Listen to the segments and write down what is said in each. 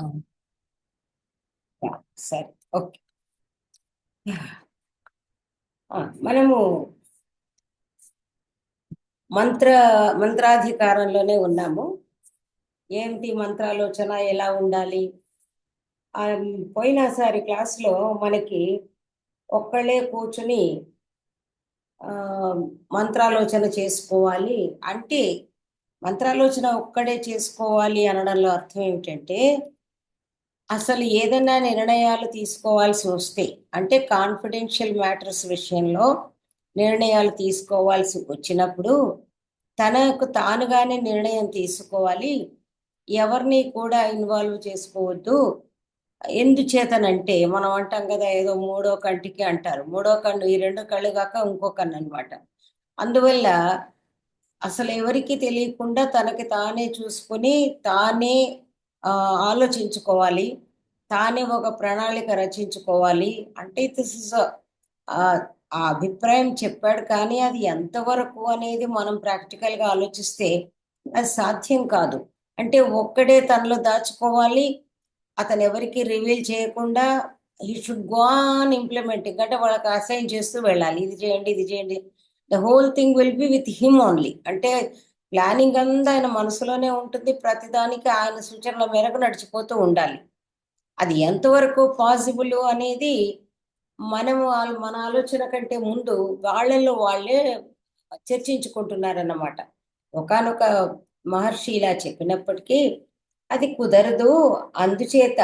అవును. సరే. ఓకే. మనము మంత్ర మంత్రాధికారంలోనే ఉన్నాము. ఏంటి మంత్రాలోచన ఎలా ఉండాలి? పోయినసారి క్లాస్లో మనకి ఒక్కళ్ళే కూర్చుని ఆ, మంత్రాలోచన చేసుకోవాలి అంటే, మంత్రాలోచన ఒక్కడే చేసుకోవాలి అనడంలో అర్థం ఏమిటంటే, అసలు ఏదైనా నిర్ణయాలు తీసుకోవాల్సి వస్తే, అంటే కాన్ఫిడెన్షియల్ మ్యాటర్స్ విషయంలో నిర్ణయాలు తీసుకోవాల్సి వచ్చినప్పుడు తనకు తానుగానే నిర్ణయం తీసుకోవాలి. ఎవరిని కూడా ఇన్వాల్వ్ చేసుకోవద్దు. ఎందుచేతనంటే మనం అంటాం కదా, ఏదో మూడో కంటికి అంటారు, మూడో కన్ను ఈ రెండు కళ్ళు కాక ఇంకో కన్ను అనమాట. అందువల్ల అసలు ఎవరికి తెలియకుండా తనకి తానే చూసుకుని తానే ఆ, ఆలోచించుకోవాలి. తానే ఒక ప్రణాళిక రచించుకోవాలి. అంటే దిస్ ఇస్ ఆ అభిప్రాయం చెప్పాడు, కానీ అది ఎంతవరకు అనేది మనం ప్రాక్టికల్గా ఆలోచిస్తే అది సాధ్యం కాదు. అంటే ఒక్కడే తనలో దాచుకోవాలి, అతను ఎవరికి రివీల్ చేయకుండా he should go on implementing, అంటే వాళ్ళకి అసైన్ చేస్తూ వెళ్ళాలి, ఇది చేయండి ఇది చేయండి. The whole thing will be with him only. అంటే ప్లానింగ్ అంతా ఆయన మనసులోనే ఉంటుంది, ప్రతిదానికి ఆయన సూచనల మేరకు నడిచిపోతూ ఉండాలి. అది ఎంతవరకు పాసిబుల్ అనేది మన ఆలోచన కంటే ముందు వాళ్ళల్లో వాళ్ళే చర్చించుకుంటున్నారన్నమాట. ఒకానొక మహర్షి ఇలా చెప్పినప్పటికీ అది కుదరదు. అందుచేత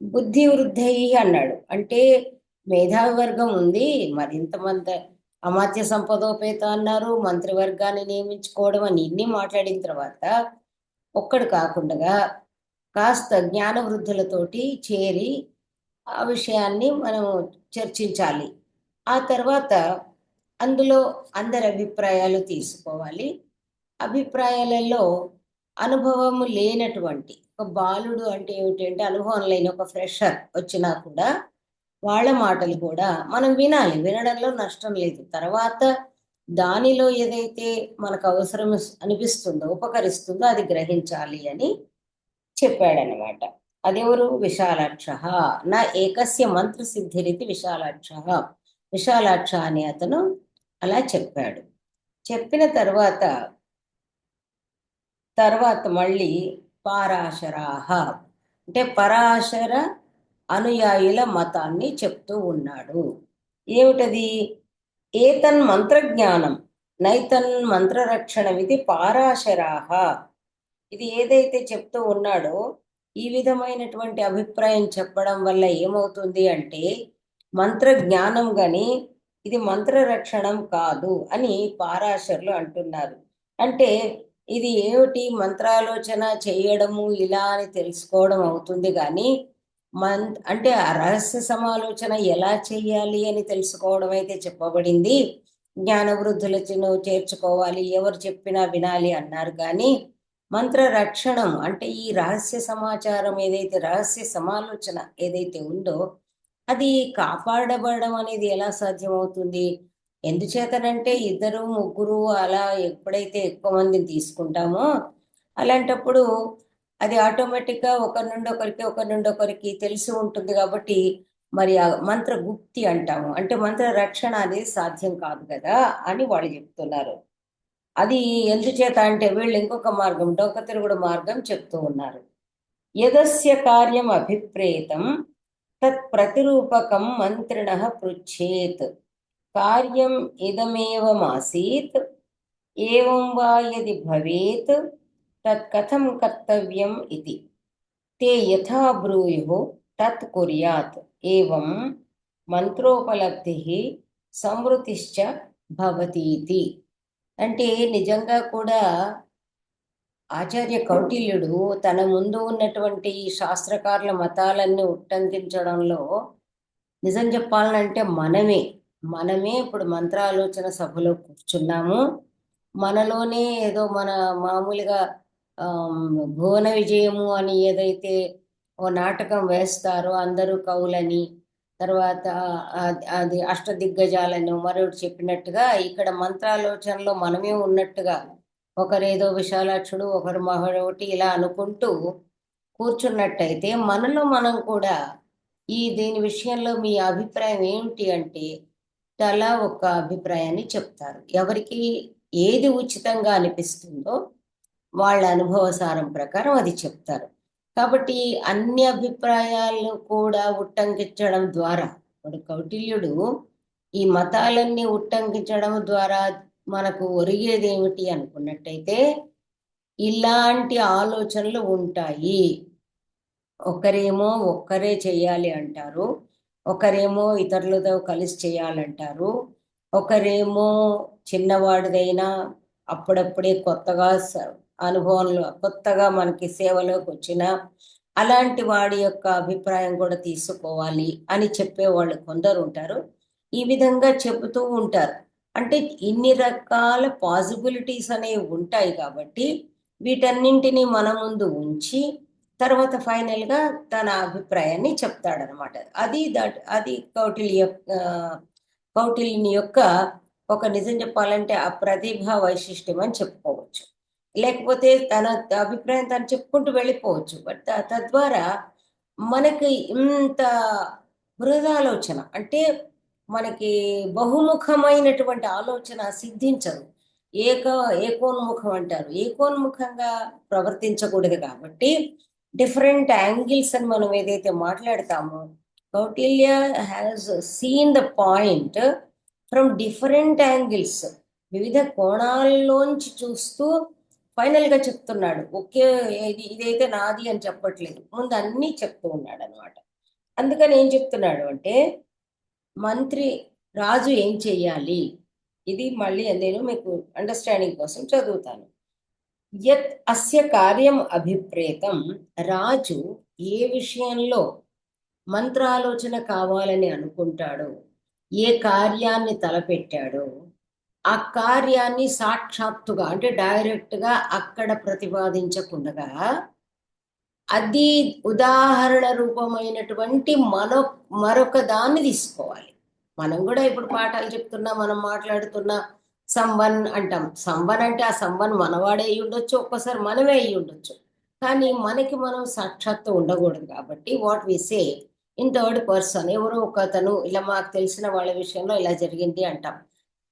బుద్ధి వృద్ధి అన్నాడు. అంటే మేధావి వర్గం ఉంది, మరింతమంది అమాత్య సంపదోపేత అన్నారు, మంత్రివర్గాన్ని నియమించుకోవడం అని ఇన్ని మాట్లాడిన తర్వాత ఒక్కడు కాకుండా కాస్త జ్ఞాన వృద్ధులతోటి చేరి ఆ విషయాన్ని మనం చర్చించాలి. ఆ తర్వాత అందులో అందరి అభిప్రాయాలు తీసుకోవాలి. అభిప్రాయాలలో అనుభవము లేనటువంటి ఒక బాలుడు, అంటే ఏమిటంటే అనుభవం లేని ఒక ఫ్రెషర్ వచ్చినా కూడా వాళ్ళ మాటలు కూడా మనం వినాలి. వినడంలో నష్టం లేదు. తర్వాత దానిలో ఏదైతే మనకు అవసరం అనిపిస్తుందో, ఉపకరిస్తుందో అది గ్రహించాలి అని చెప్పాడనమాట. అదెవరు? విశాలాక్ష. నా ఏకస్య మంత్ర సిద్ధిరితి విశాలాక్ష. విశాలాక్ష అని అతను అలా చెప్పాడు. చెప్పిన తర్వాత తర్వాత మళ్ళీ పారాశరాహ, అంటే పరాశర అనుయాయుల మతాన్ని చెప్తూ ఉన్నాడు. ఏమిటది? ఏతన్ మంత్రజ్ఞానం నైతన్ మంత్రరక్షణమిది పారాశరాహ. ఇది ఏదైతే చెప్తూ ఉన్నాడో, ఈ విధమైనటువంటి అభిప్రాయం చెప్పడం వల్ల ఏమవుతుంది అంటే మంత్ర జ్ఞానం గని ఇది మంత్ర రక్షణం కాదు అని పారాశరులు అంటున్నారు. అంటే ఇది ఏమిటి? మంత్రాలోచన చేయడము ఇలా అని తెలుసుకోవడం అవుతుంది, కానీ అంటే ఆ రహస్య సమాలోచన ఎలా చెయ్యాలి అని తెలుసుకోవడం అయితే చెప్పబడింది. జ్ఞాన వృద్ధులను చేర్చుకోవాలి, ఎవరు చెప్పినా వినాలి అన్నారు. కానీ మంత్ర రక్షణం అంటే ఈ రహస్య సమాచారం ఏదైతే, రహస్య సమాలోచన ఏదైతే ఉందో అది కాపాడబడడం అనేది ఎలా సాధ్యమవుతుంది? ఎందుచేతనంటే ఇద్దరు ముగ్గురు అలా ఎప్పుడైతే ఎక్కువ మందిని తీసుకుంటామో అలాంటప్పుడు అది ఆటోమేటిక్గా ఒకరి నుండి ఒకరికి తెలిసి ఉంటుంది. కాబట్టి మరి ఆ మంత్ర గుప్తి అంటాము, అంటే మంత్ర రక్షణ అనేది సాధ్యం కాదు కదా అని వాళ్ళు చెప్తున్నారు. అది ఎందుచేత అంటే వీళ్ళు ఇంకొక మార్గం, డొంక తిరుగుడు మార్గం చెప్తూ ఉన్నారు. యదస్య కార్యం అభిప్రేతం తత్ ప్రతిరూపకం మంత్రిణ పృచ్ఛేత్. కార్యం ఇదమేవమాసీత్ ఏవం వా యది భవేత్ తత్ కథం కర్తవ్యం ఇది తే యథా బ్రూయుః తత్ కుర్యాత్. ఏవం మంత్రోపలబ్ధి సంవృతిశ్చ భవతీతి. అంటే నిజంగా కూడా ఆచార్య కౌటిల్యుడు తన ముందు ఉన్నటువంటి శాస్త్రకారుల మతాలన్నీ ఉట్టంకించడంలో, నిజం చెప్పాలంటే మనమే ఇప్పుడు మంత్రాలోచన సభలో కూర్చున్నాము. మనలోనే ఏదో మన మామూలుగా భువన విజయము అని ఏదైతే ఓ నాటకం వేస్తారో అందరూ కవులని, తర్వాత అది అష్టదిగ్గజాలను మరొకటి చెప్పినట్టుగా ఇక్కడ మంత్రాలోచనలో మనమే ఉన్నట్టుగా ఒకరేదో విశాలాక్షుడు ఒకరు మహోటి ఇలా అనుకుంటూ కూర్చున్నట్టయితే మనలో మనం కూడా దీని విషయంలో మీ అభిప్రాయం ఏమిటి అంటే తలా ఒక అభిప్రాయాన్ని చెప్తారు. ఎవరికి ఏది ఉచితంగా అనిపిస్తుందో వాళ్ళ అనుభవసారం ప్రకారం అది చెప్తారు. కాబట్టి అన్ని అభిప్రాయాలను కూడా ఉట్టంకించడం ద్వారా ఇప్పుడు కౌటిల్యుడు ఈ మతాలన్నీ ఉట్టంకించడం ద్వారా మనకు ఒరిగేది ఏమిటి అనుకున్నట్టయితే ఇలాంటి ఆలోచనలు ఉంటాయి. ఒకరేమో ఒక్కరే చెయ్యాలి అంటారు, ఒకరేమో ఇతరులతో కలిసి చేయాలంటారు, ఒకరేమో చిన్నవాడిదైనా అప్పుడప్పుడే కొత్తగా అనుభవంలో కొత్తగా మనకి సేవలోకి వచ్చిన అలాంటి వాడి యొక్క అభిప్రాయం కూడా తీసుకోవాలి అని చెప్పేవాళ్ళు కొందరు ఉంటారు. ఈ విధంగా చెబుతూ ఉంటారు. అంటే ఇన్ని రకాల పాసిబిలిటీస్ అనేవి ఉంటాయి కాబట్టి వీటన్నింటినీ మన ముందు ఉంచి తర్వాత ఫైనల్గా తన అభిప్రాయాన్ని చెప్తాడనమాట. అది కౌటిల్యుని యొక్క ఒక నిజం చెప్పాలంటే ఆ ప్రతిభా వైశిష్ట్యం అని చెప్పుకోవచ్చు. లేకపోతే తన అభిప్రాయం తను చెప్పుకుంటూ వెళ్ళిపోవచ్చు. బట్ తద్వారా మనకి ఇంత బృహదాలోచన అంటే మనకి బహుముఖమైనటువంటి ఆలోచన సిద్ధించదు. ఏక ఏకోన్ముఖం అంటారు. ఏకోన్ముఖంగా ప్రవర్తించకూడదు కాబట్టి డిఫరెంట్ యాంగిల్స్ అని మనం ఏదైతే మాట్లాడతామో Kautilya has seen the point from different angles, వివిధ కోణాల్లోంచి చూస్తూ ఫైనల్గా చెప్తున్నాడు. ఒకే ఇదైతే నాది అని చెప్పట్లేదు, ముందు అన్నీ చెప్తూ ఉన్నాడు అనమాట. అందుకని ఏం చెప్తున్నాడు అంటే మంత్రి రాజు ఏం చెయ్యాలి, ఇది మళ్ళీ నేను మీకు అండర్స్టాండింగ్ కోసం చదువుతాను. యత్ అస్య కార్యం అభిప్రేతం, రాజు ఏ విషయంలో మంత్రాలోచన కావాలని అనుకుంటాడో, ఏ కార్యాన్ని తలపెట్టాడో ఆ కార్యాన్ని సాక్షాత్తుగా అంటే డైరెక్ట్గా అక్కడ ప్రతిపాదించకుండా అది ఉదాహరణ రూపమైనటువంటి మరొక దాన్ని తీసుకోవాలి. మనం కూడా ఇప్పుడు పాఠాలు చెప్తున్నా, మనం మాట్లాడుతున్నా సంవన్ అంటాం. సంవన్ అంటే ఆ సంవన్ మనవాడే అయి ఉండొచ్చు, ఒక్కసారి మనమే అయి ఉండొచ్చు. కానీ మనకి మనం సాక్షాత్తు ఉండకూడదు కాబట్టి what we say in third person, ఎవరో ఒక అతను ఇలా మాకు తెలిసిన వాళ్ళ విషయంలో ఇలా జరిగింది అంటాం.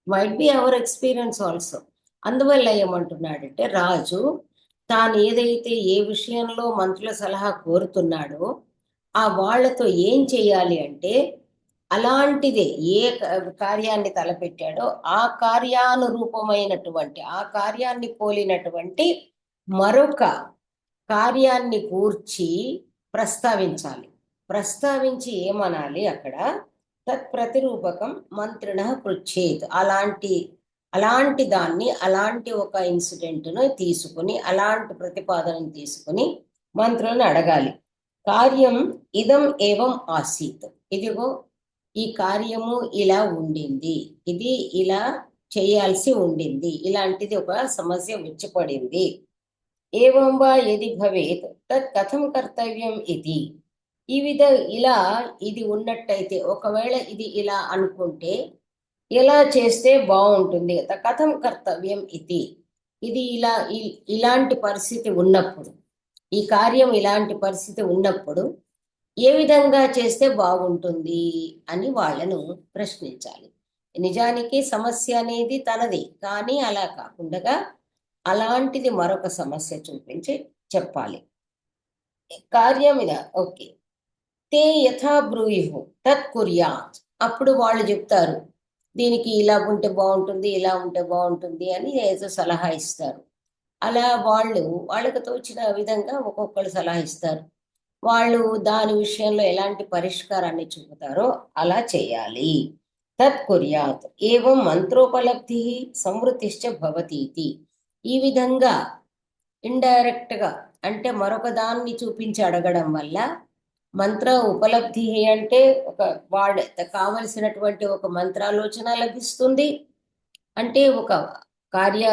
Might be our experience also. అందువల్ల ఏమంటున్నాడంటే రాజు తాను ఏదైతే ఏ విషయంలో మంత్రుల సలహా కోరుతున్నాడో ఆ వాళ్లతో ఏం చేయాలి అంటే అలాంటిదే ఏ కార్యాన్ని తలపెట్టాడో ఆ కార్యానురూపమైనటువంటి ఆ కార్యాన్ని పోలినటువంటి మరొక కార్యాన్ని కూర్చి ప్రస్తావించాలి. ప్రస్తావించి ఏమనాలి అక్కడ, తత్ ప్రతిరూపకం మంత్రిణ పృచ్ఛేత్. అలాంటి దాన్ని, అలాంటి ఒక ఇన్సిడెంట్ను తీసుకుని, అలాంటి ప్రతిపాదనను తీసుకుని మంత్రులను అడగాలి. కార్యం ఇదం ఏవం ఆసీత్, ఇదిగో ఈ కార్యము ఇలా ఉండింది, ఇది ఇలా చేయాల్సి ఉండింది, ఇలాంటిది ఒక సమస్య వచ్చిపడింది. ఏవం వా యది భవేత్ తత్ కథం కర్తవ్యం ఇది. ఇలా ఇది ఉన్నట్టయితే, ఒకవేళ ఇది ఇలా అనుకుంటే ఎలా చేస్తే బాగుంటుంది, కథం కర్తవ్యం ఇది. ఇది ఇలాంటి పరిస్థితి ఉన్నప్పుడు, ఈ కార్యం ఇలాంటి పరిస్థితి ఉన్నప్పుడు ఏ విధంగా చేస్తే బాగుంటుంది అని వాళ్ళను ప్రశ్నించాలి. నిజానికి సమస్య అనేది తనది, కానీ అలా కాకుండా అలాంటిది మరొక సమస్య చూపించి చెప్పాలి. కార్యం ఇదా ఓకే, తే యథా బ్రూయు తత్ కుర్యాత్. అప్పుడు వాళ్ళు చెప్తారు దీనికి ఇలా ఉంటే బాగుంటుంది, ఇలా ఉంటే బాగుంటుంది అని ఏదో సలహా ఇస్తారు. అలా వాళ్ళకు తోచిన విధంగా ఒక్కొక్కరు సలహా ఇస్తారు. వాళ్ళు దాని విషయంలో ఎలాంటి పరిష్కారాన్ని చూపుతారో అలా చేయాలి. తత్ కుర్యాత్ ఏవం మంత్రోపలబ్ధి సంవృతిశ్చ భవతీతి. ఈ విధంగా ఇండైరెక్ట్గా అంటే మరొక దాన్ని చూపించి అడగడం వల్ల మంత్ర ఉపలబ్ధి అంటే కావలసినటువంటి ఒక మంత్రాలోచన లభిస్తుంది. అంటే ఒక కార్య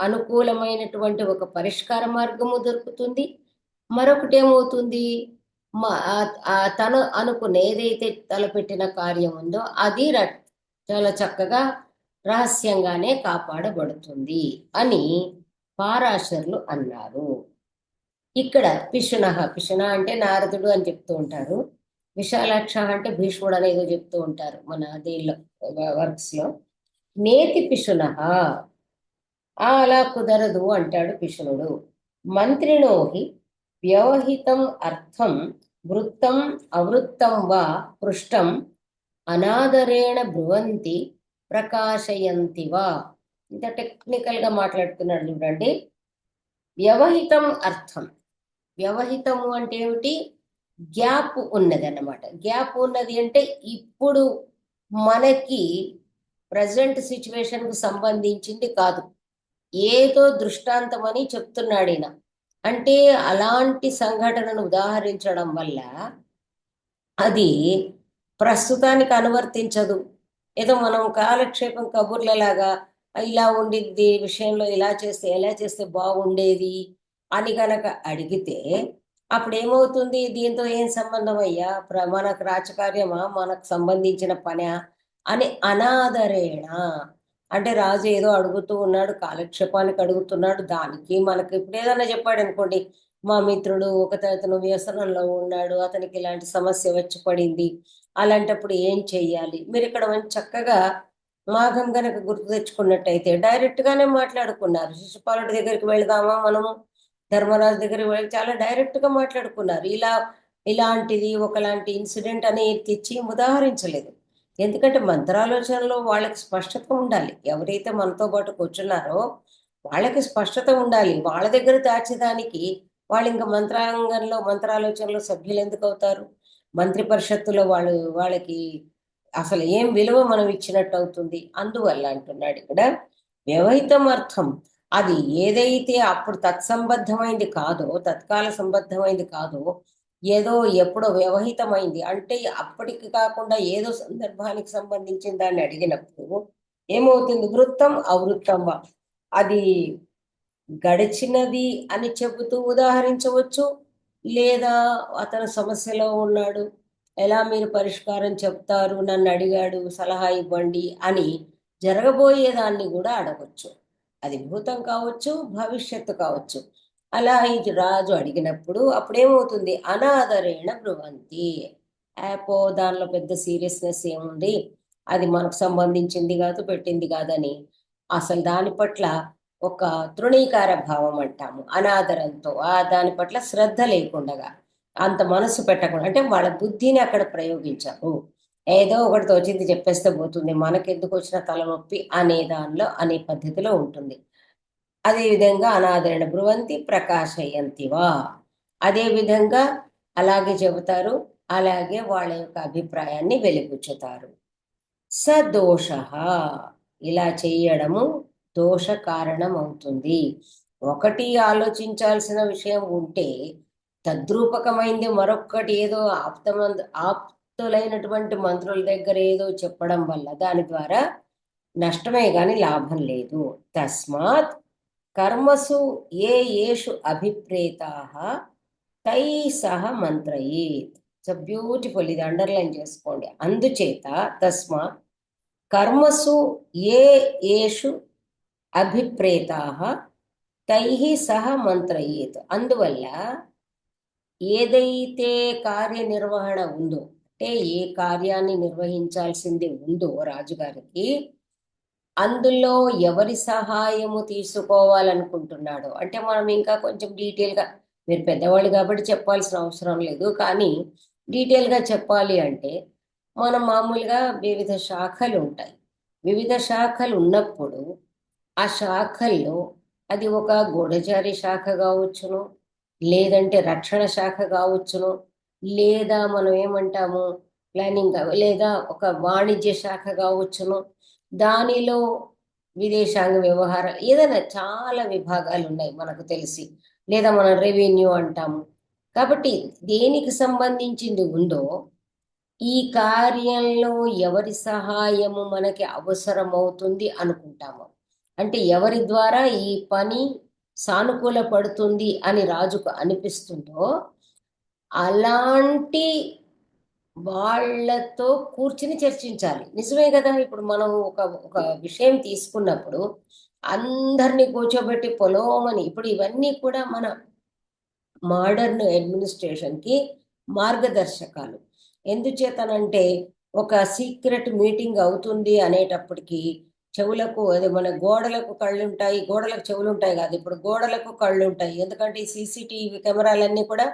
అనుకూలమైనటువంటి ఒక పరిష్కార మార్గము దొరుకుతుంది. మరొకటి ఏమవుతుంది, తను అనుకున్న ఏదైతే తలపెట్టిన కార్యం ఉందో అది చాలా చక్కగా రహస్యంగానే కాపాడబడుతుంది అని పారాశరులు అన్నారు. ఇక్కడ పిశున, పిశున అంటే నారదుడు అని చెప్తూ ఉంటారు. విశాలాక్ష అంటే భీష్ముడు అనేదో చెప్తూ ఉంటారు మన దీనిలో వర్క్స్ లో. నేతి పిశున, అలా కుదరదు అంటాడు పిశునుడు. మంత్రిణోహి వ్యవహితం అర్థం వృత్తం అవృత్తం వా పృష్టం అనాదరేణ బ్రువంతి ప్రకాశయంతి వా. ఇంత టెక్నికల్ గా మాట్లాడుతున్నాడు చూడండి. వ్యవహితం అర్థం, వ్యవహితము అంటే ఏమిటి? గ్యాప్ ఉన్నది అన్నమాట. గ్యాప్ ఉన్నది అంటే ఇప్పుడు మనకి ప్రజెంట్ సిచ్యువేషన్ కు సంబంధించింది కాదు, ఏదో దృష్టాంతం అని చెప్తున్నాడు ఈయన. అంటే అలాంటి సంఘటనను ఉదాహరించడం వల్ల అది ప్రస్తుతానికి అనువర్తించదు. ఏదో మనం కాలక్షేపం కబుర్లలాగా ఇలా ఉండిద్ది విషయంలో ఇలా చేస్తే ఎలా చేస్తే బాగుండేది అని గనక అడిగితే అప్పుడు ఏమవుతుంది? దీంతో ఏం సంబంధం అయ్యా, మనకు రాజకార్యమా, మనకు సంబంధించిన పనా అని అనాదరేణ. అంటే రాజు ఏదో అడుగుతూ ఉన్నాడు, కాలక్షేపానికి అడుగుతున్నాడు, దానికి మనకి ఇప్పుడు ఏదన్నా చెప్పాడు అనుకోండి, మా మిత్రుడు అతను వ్యసనంలో ఉన్నాడు, అతనికి ఇలాంటి సమస్య వచ్చి పడింది, అలాంటప్పుడు ఏం చెయ్యాలి, మీరు ఇక్కడ మంచి చక్కగా మాఘం గనక గుర్తు తెచ్చుకున్నట్టయితే డైరెక్ట్ గానే మాట్లాడుకున్నారు. శిశుపాలుడి దగ్గరికి వెళదామా మనము, ధర్మరాజు దగ్గరికి వెళ్ళి చాలా డైరెక్ట్ గా మాట్లాడుకున్నారు. ఇలాంటిది ఒకలాంటి ఇన్సిడెంట్ అని తెచ్చి ఉదాహరించలేదు. ఎందుకంటే మంత్రాలోచనలో వాళ్ళకి స్పష్టత ఉండాలి. ఎవరైతే మనతో పాటు కూర్చున్నారో వాళ్ళకి స్పష్టత ఉండాలి. వాళ్ళ దగ్గర దాచేదానికి వాళ్ళు ఇంకా మంత్రాంగంలో మంత్రాలోచనలో సభ్యులు ఎందుకు అవుతారు? మంత్రి పరిషత్తులో వాళ్ళకి అసలు ఏం విలువ మనం ఇచ్చినట్టు అవుతుంది. అందువల్ల అంటున్నాడు ఇక్కడ వ్యవహితం అర్థం. అది ఏదైతే అప్పుడు తత్సంబద్ధమైంది కాదో, తత్కాల సంబద్ధమైంది కాదో, ఏదో ఎప్పుడో వ్యవహితమైంది అంటే అప్పటికి కాకుండా ఏదో సందర్భానికి సంబంధించిన దాన్ని అడిగినప్పుడు ఏమవుతుంది? వృత్తం అవృత్తం వా. అది గడిచినది అని చెబుతూ ఉదాహరించవచ్చు, లేదా అతను సమస్యలో ఉన్నాడు, ఎలా మీరు పరిష్కారం చెప్తారు, నన్ను అడిగాడు సలహా ఇవ్వండి అని జరగబోయేదాన్ని కూడా అడగచ్చు. అది భూతం కావచ్చు, భవిష్యత్తు కావచ్చు. అలా ఇది రాజు అడిగినప్పుడు అప్పుడేమవుతుంది? అనాదరేణ బ్రువంతి. యాపో దానిలో పెద్ద సీరియస్నెస్ ఏముంది, అది మనకు సంబంధించింది కాదు, పెట్టింది కాదని అసలు దాని పట్ల ఒక తృణీకార భావం అంటాము, అనాదరంతో దాని పట్ల శ్రద్ధ లేకుండగా, అంత మనసు పెట్టకుండా, అంటే వాళ్ళ బుద్ధిని అక్కడ ప్రయోగించారు. ఏదో ఒకటి తోచింది చెప్పేస్తే పోతుంది, మనకెందుకు వచ్చిన తలనొప్పి అనే దానిలో అనే పద్ధతిలో ఉంటుంది. అదే విధంగా అనాదరణ బ్రువంతి ప్రకాశయంతివా. అదే విధంగా అలాగే చెబుతారు, అలాగే వాళ్ళ యొక్క అభిప్రాయాన్ని వెలిబుచ్చుతారు. సదోష, ఇలా చేయడము దోష కారణం అవుతుంది. ఒకటి ఆలోచించాల్సిన విషయం ఉంటే తద్రూపకమైంది మరొక్కటి ఏదో ఆప్తులైనటువంటి మంత్రుల దగ్గర ఏదో చెప్పడం వల్ల దాని ద్వారా నష్టమే గాని లాభం లేదు. తస్మాత్ కర్మసు ఏషు అభిప్రేతా తై సహ మంత్రయేత్. సో బ్యూటిఫుల్, ఇది అండర్లైన్ చేసుకోండి. అందుచేత తస్మాత్ కర్మసు ఏషు అభిప్రేతా తై సహ మంత్రయేత్. అందువల్ల ఏదైతే కార్యనిర్వహణ ఉందో, అంటే ఏ కార్యాన్ని నిర్వహించాల్సింది ఉందో రాజుగారికి, అందులో ఎవరి సహాయము తీసుకోవాలనుకుంటున్నాడో, అంటే మనం ఇంకా కొంచెం డీటెయిల్గా, మీరు పెద్దవాళ్ళు కాబట్టి చెప్పాల్సిన అవసరం లేదు, కానీ డీటెయిల్గా చెప్పాలి అంటే మనం మామూలుగా వివిధ శాఖలు ఉంటాయి. వివిధ శాఖలు ఉన్నప్పుడు ఆ శాఖల్లో అది ఒక గూఢచారి శాఖ కావచ్చును, లేదంటే రక్షణ శాఖ కావచ్చును, లేదా మనం ఏమంటాము ప్లానింగ్, లేదా ఒక వాణిజ్య శాఖ కావచ్చును, దానిలో విదేశాంగ వ్యవహారం, ఏదైనా చాలా విభాగాలు ఉన్నాయి మనకు తెలిసి, లేదా మనం రెవెన్యూ అంటాము. కాబట్టి దేనికి సంబంధించింది ఉందో, ఈ కార్యంలో ఎవరి సహాయము మనకి అవసరమవుతుంది అనుకుంటాము, అంటే ఎవరి ద్వారా ఈ పని సానుకూల పడుతుంది అని రాజుకు అనిపిస్తుందో అలాంటి వాళ్ళతో కూర్చుని చర్చించాలి. నిజమే కదా, ఇప్పుడు మనం ఒక ఒక విషయం తీసుకున్నప్పుడు అందరినీ కూర్చోబెట్టి పొలోమని, ఇప్పుడు ఇవన్నీ కూడా మన మోడర్న్ అడ్మినిస్ట్రేషన్కి మార్గదర్శకాలు. ఎందుచేతనంటే ఒక సీక్రెట్ మీటింగ్ అవుతుంది అనేటప్పటికి చెవులకు, అది మన గోడలకు కళ్ళు ఉంటాయి, గోడలకు చెవులు ఉంటాయి కాదు, ఇప్పుడు గోడలకు కళ్ళు ఉంటాయి. ఎందుకంటే ఈ సీసీటీవీ కెమెరాలన్నీ కూడా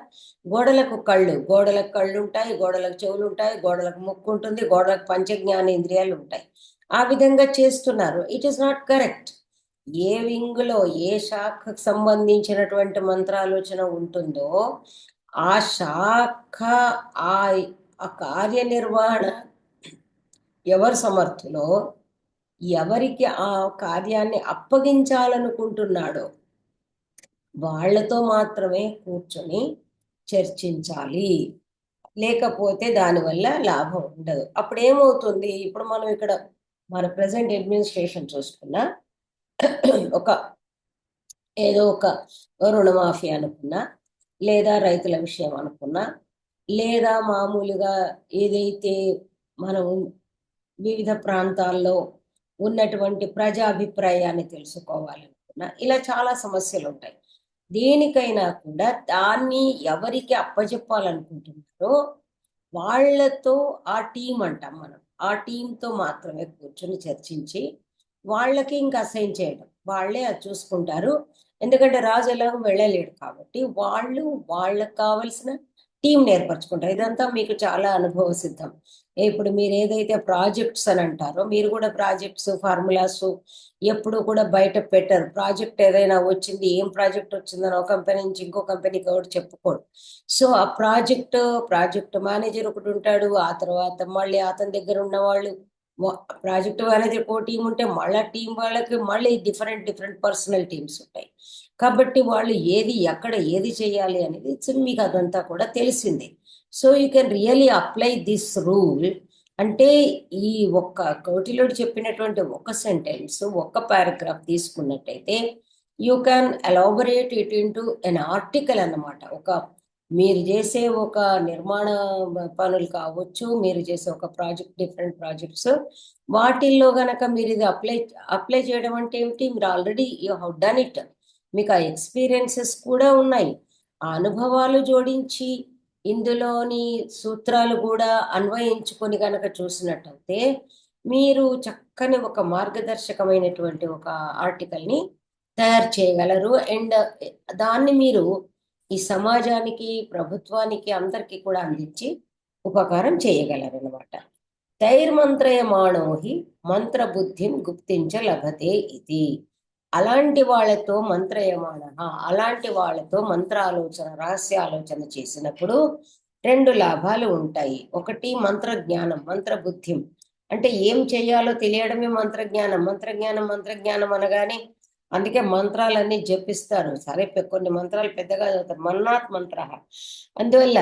గోడలకు కళ్ళు ఉంటాయి, గోడలకు చెవులు ఉంటాయి, గోడలకు ముక్కు ఉంటుంది, గోడలకు పంచజ్ఞానేంద్రియాలు ఉంటాయి. ఆ విధంగా చేస్తున్నారు. It is not correct. ఏ వింగ్లో ఏ శాఖకు సంబంధించినటువంటి మంత్రాలోచన ఉంటుందో ఆ శాఖ, ఆ ఆ కార్యనిర్వహణ ఎవరు సమర్థులో, ఎవరికి ఆ కార్యాన్ని అప్పగించాలనుకుంటున్నాడో వాళ్లతో మాత్రమే కూర్చొని చర్చించాలి. లేకపోతే దానివల్ల లాభం ఉండదు. అప్పుడు ఏమవుతుంది, ఇప్పుడు మనం ఇక్కడ మన ప్రజెంట్ అడ్మినిస్ట్రేషన్ చూసుకున్నా, ఒక ఏదో ఒక రుణమాఫీ అనుకున్నా, లేదా రైతుల విషయం అనుకున్నా, లేదా మామూలుగా ఏదైతే మనం వివిధ ప్రాంతాల్లో ఉన్నటువంటి ప్రజాభిప్రాయాన్ని తెలుసుకోవాలనుకున్నా, ఇలా చాలా సమస్యలు ఉంటాయి. దేనికైనా కూడా దాన్ని ఎవరికి అప్పచెప్పాలనుకుంటున్నారో వాళ్ళతో, ఆ టీం అంటాం మనం, ఆ టీంతో మాత్రమే కూర్చొని చర్చించి వాళ్ళకి ఇంకా అసైన్ చేయడం, వాళ్ళే అది చూసుకుంటారు. ఎందుకంటే రాజు ఎలాగో వెళ్ళలేడు కాబట్టి వాళ్ళు వాళ్ళకి కావలసిన టీం ఏర్పరచుకుంటారు. ఇదంతా మీకు చాలా అనుభవ సిద్ధం. ఇప్పుడు మీరు ఏదైతే ప్రాజెక్ట్స్ అని అంటారో, మీరు కూడా ప్రాజెక్ట్స్, ఫార్ములాస్ ఎప్పుడు కూడా బయట పెట్టరు. ప్రాజెక్ట్ ఏదైనా వచ్చింది, ఏం ప్రాజెక్ట్ వచ్చిందని ఒక కంపెనీ నుంచి ఇంకో కంపెనీకి ఒకటి చెప్పుకోడు. సో ఆ ప్రాజెక్ట్ మేనేజర్ ఒకటి ఉంటాడు, ఆ తర్వాత మళ్ళీ అతని దగ్గర ఉన్న వాళ్ళు, ప్రాజెక్ట్ మేనేజర్ ఒక టీం ఉంటే మళ్ళీ టీం వాళ్ళకి మళ్ళీ డిఫరెంట్ డిఫరెంట్ పర్సనల్ టీమ్స్ ఉంటాయి. కాబట్టి వాళ్ళు ఏది ఎక్కడ ఏది చేయాలి అనేది మీకు అదంతా కూడా తెలిసిందే. So you can really apply this rule. అంటే ఈ ఒక్క కౌటిల్యుడు చెప్పినటువంటి ఒక సెంటెన్స్, ఒక్క పారాగ్రాఫ్ తీసుకున్నట్టయితే you can elaborate it into N article అన్నమాట. ఒక మీరు చేసే ఒక నిర్మాణ పనులు కావచ్చు, మీరు చేసే ఒక ప్రాజెక్ట్, డిఫరెంట్ ప్రాజెక్ట్స్, వాటిల్లో గనక మీరు ఇది అప్లై చేయడం అంటే ఏమిటి, మీరు already you have done it, మీకు ఆ ఎక్స్పీరియన్సెస్ కూడా ఉన్నాయి. ఆ అనుభవాలు జోడించి ఇందులోని సూత్రాలు కూడా అన్వయించుకొని కనుక చూసినట్టయితే మీరు చక్కని ఒక మార్గదర్శకమైనటువంటి ఒక ఆర్టికల్ని తయారు చేయగలరు. అండ్ దాన్ని మీరు ఈ సమాజానికి, ప్రభుత్వానికి, అందరికీ కూడా అందించి ఉపకారం చేయగలరు అనమాట. తైర్మంత్రయమాణో హి మంత్రబుద్ధిం గుప్తించ లభతే ఇది. అలాంటి వాళ్ళతో మంత్రయమాణ, అలాంటి వాళ్ళతో మంత్రాలోచన, రహస్యాలోచన చేసినప్పుడు రెండు లాభాలు ఉంటాయి. ఒకటి మంత్రజ్ఞానం, మంత్రబుద్ధిం అంటే ఏం చేయాలో తెలియడమే మంత్రజ్ఞానం. మంత్రజ్ఞానం అనగానే అందుకే మంత్రాలన్నీ జపిస్తారు. సరే, కొన్ని మంత్రాలు పెద్దగా చదువుతారు, మన్నాత్ మంత్ర. అందువల్ల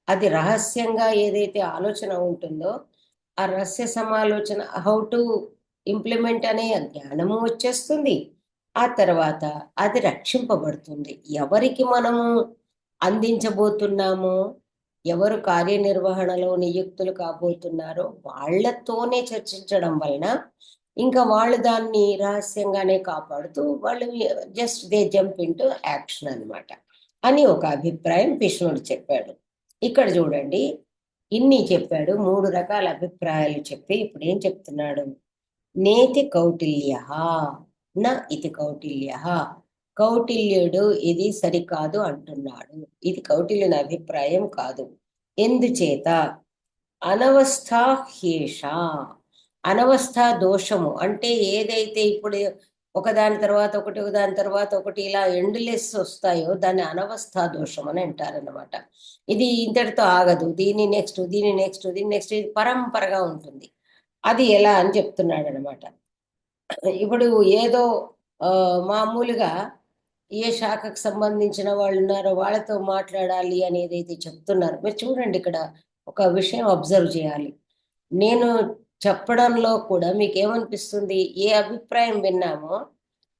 అది రహస్యంగా ఏదైతే ఆలోచన ఉంటుందో ఆ రహస్య సమాలోచన, హౌ టు ఇంప్లిమెంట్ అనే జ్ఞానము వచ్చేస్తుంది. ఆ తర్వాత అది రక్షింపబడుతుంది. ఎవరికి మనము అందించబోతున్నామో, ఎవరు కార్యనిర్వహణలో నియుక్తులు కాబోతున్నారో వాళ్ళతోనే చర్చించడం వలన ఇంకా వాళ్ళు దాన్ని రహస్యంగానే కాపాడుతూ వాళ్ళు just they jump into action అనమాట అని ఒక అభిప్రాయం భీష్ముడు చెప్పాడు. ఇక్కడ చూడండి, ఇన్ని చెప్పాడు, 3 రకాల అభిప్రాయాలు చెప్పి ఇప్పుడు ఏం చెప్తున్నాడు, నేతి కౌటిల్య న ఇది కౌటిల్య. కౌటిల్యుడు ఇది సరికాదు అంటున్నాడు. ఇది కౌటిల్యుని అభిప్రాయం కాదు. ఎందుచేత అనవస్థా హ్యేష, అనవస్థ దోషము అంటే ఏదైతే ఇప్పుడు ఒకదాని తర్వాత ఒకటి, ఒకదాని తర్వాత ఒకటి ఇలా ఎండ్లెస్ వస్తాయో దాన్ని అనవస్థ దోషం అని అంటారనమాట. ఇది ఇంతటితో ఆగదు, దీని నెక్స్ట్, దీని నెక్స్ట్, దీని నెక్స్ట్, ఇది పరంపరగా ఉంటుంది. అది ఎలా అని చెప్తున్నాడు అనమాట. ఇప్పుడు ఏదో మామూలుగా ఏ శాఖకు సంబంధించిన వాళ్ళు ఉన్నారో వాళ్ళతో మాట్లాడాలి అని ఏదైతే చెప్తున్నారు, మీరు చూడండి ఇక్కడ ఒక విషయం అబ్జర్వ్ చేయాలి. నేను చెప్పడంలో కూడా మీకు ఏమనిపిస్తుంది, ఏ అభిప్రాయం విన్నామో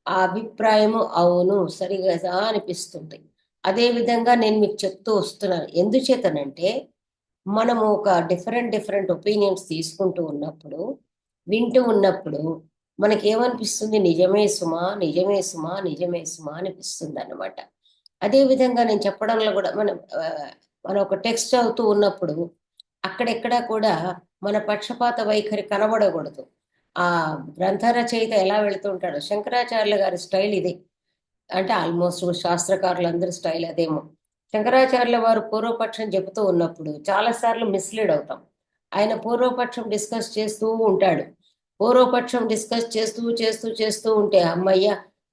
ఆ అభిప్రాయము అవును సరిగా అనిపిస్తుంది. అదేవిధంగా నేను మీకు చెప్తూ వస్తున్నాను. ఎందుచేతనంటే మనము ఒక డిఫరెంట్ ఒపీనియన్స్ తీసుకుంటూ ఉన్నప్పుడు, వింటూ ఉన్నప్పుడు మనకి ఏమనిపిస్తుంది, నిజమే సుమా, నిజమే సుమా, నిజమే సుమా అనిపిస్తుంది అన్నమాట. అదే విధంగా నేను చెప్పడంలో కూడా మనం ఒక టెక్స్ట్ చదువుతూ ఉన్నప్పుడు అక్కడెక్కడ కూడా మన పక్షపాత వైఖరి కనబడకూడదు. ఆ గ్రంథ రచయిత ఎలా వెళుతూ ఉంటాడు, శంకరాచార్యుల గారి స్టైల్ ఇది. అంటే ఆల్మోస్ట్ శాస్త్రకారులందరి స్టైల్ అదేమో. శంకరాచార్యుల వారు పూర్వపక్షం చెబుతూ ఉన్నప్పుడు చాలాసార్లు మిస్లీడ్ అవుతాం. ఆయన పూర్వపక్షం డిస్కస్ చేస్తూ ఉంటాడు. పూర్వపక్షం డిస్కస్ చేస్తూ చేస్తూ చేస్తూ ఉంటే అమ్మయ్య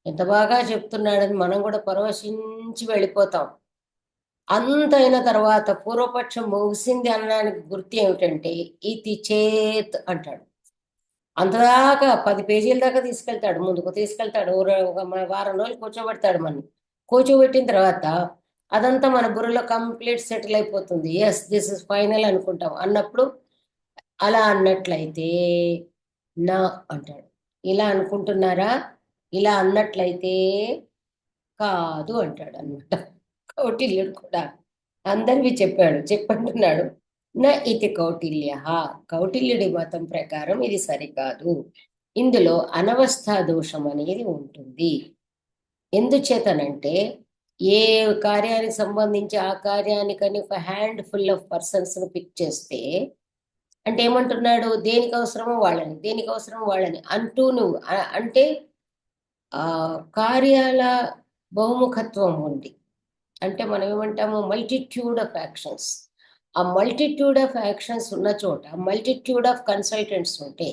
ఎంత బాగా చెప్తున్నాడని మనం కూడా పరవశించి వెళ్ళిపోతాం. అంతైన తర్వాత పూర్వపక్షం ముగిసింది అనడానికి గుర్తు ఏమిటంటే ఇతి చేత్ అంటాడు. అంతదాకా 10 పేజీల దాకా తీసుకెళ్తాడు, ముందుకు తీసుకెళ్తాడు. ఒక వారం రోజులు కూర్చోబెడతాడు మనం. కూర్చోబెట్టిన తర్వాత అదంతా మన బుర్రలో కంప్లీట్ సెటిల్ అయిపోతుంది. ఎస్ దిస్ ఇస్ ఫైనల్ అనుకుంటాం. అన్నప్పుడు అలా అన్నట్లయితే నా అంటాడు. ఇలా అనుకుంటున్నారా, ఇలా అన్నట్లయితే కాదు అంటాడు అనమాట. కౌటిల్యుడు కూడా అందరివి చెప్పాడు, చెప్పంటున్నాడు. నా ఇది కౌటిల్య, కౌటిల్యుడి మతం ప్రకారం ఇది సరికాదు, ఇందులో అనవస్థా దోషం అనేది ఉంటుంది. ఎందుచేతనంటే ఏ కార్యానికి సంబంధించి ఆ కార్యానికని ఒక హ్యాండ్ ఫుల్ ఆఫ్ పర్సన్స్ ను పిక్ చేస్తే, అంటే ఏమంటున్నాడు, దేనికి అవసరమో వాళ్ళని, దేనికి అవసరమో వాళ్ళని అంటూ నువ్వు అంటే ఆ కార్యాల బహుముఖత్వం ఉంది. అంటే మనం ఏమంటాము, మల్టిట్యూడ్ ఆఫ్ యాక్షన్స్. ఆ మల్టిట్యూడ్ ఆఫ్ యాక్షన్స్ ఉన్న చోట మల్టిట్యూడ్ ఆఫ్ కన్సల్టెంట్స్ ఉంటే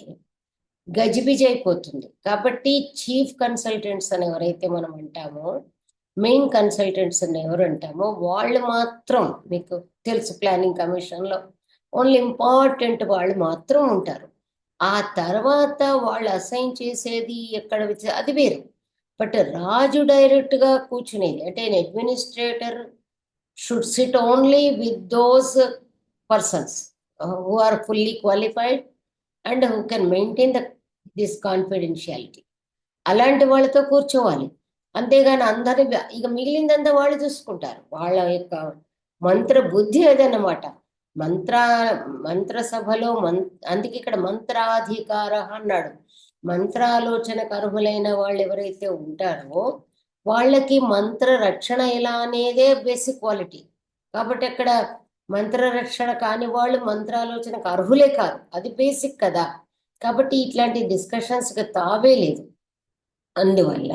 గజిబిజి అయిపోతుంది. కాబట్టి చీఫ్ కన్సల్టెంట్స్ అని ఎవరైతే మనం అంటామో, మెయిన్ కన్సల్టెంట్స్ అని ఎవరు అంటామో వాళ్ళు మాత్రం, మీకు తెలుసు ప్లానింగ్ కమిషన్లో ఓన్లీ ఇంపార్టెంట్ వాళ్ళు మాత్రం ఉంటారు. ఆ తర్వాత వాళ్ళు అసైన్ చేసేది ఎక్కడ అది వేరు. బట్ రాజు డైరెక్ట్గా కూర్చునేది అంటే administrator should sit only with those persons who are fully qualified and who can maintain this confidentiality. అలాంటి వాళ్ళతో కూర్చోవాలి. అంతేగాని అందరి ఇక మిగిలిందంతా వాళ్ళు చూసుకుంటారు. వాళ్ళ యొక్క మంత్ర బుద్ధి అదన్నమాట. మంత్ర మంత్రసభలో అందుకే ఇక్కడ మంత్రాధికార అన్నాడు. మంత్రాలోచనకు అర్హులైన వాళ్ళు ఎవరైతే ఉంటారో వాళ్ళకి మంత్ర రక్షణ ఎలా అనేదే బేసిక్ క్వాలిటీ. కాబట్టి అక్కడ మంత్ర రక్షణ కాని వాళ్ళు మంత్రాలోచనకు అర్హులే కాదు, అది బేసిక్ కదా. కాబట్టి ఇట్లాంటి డిస్కషన్స్కి తావే లేదు. అందువల్ల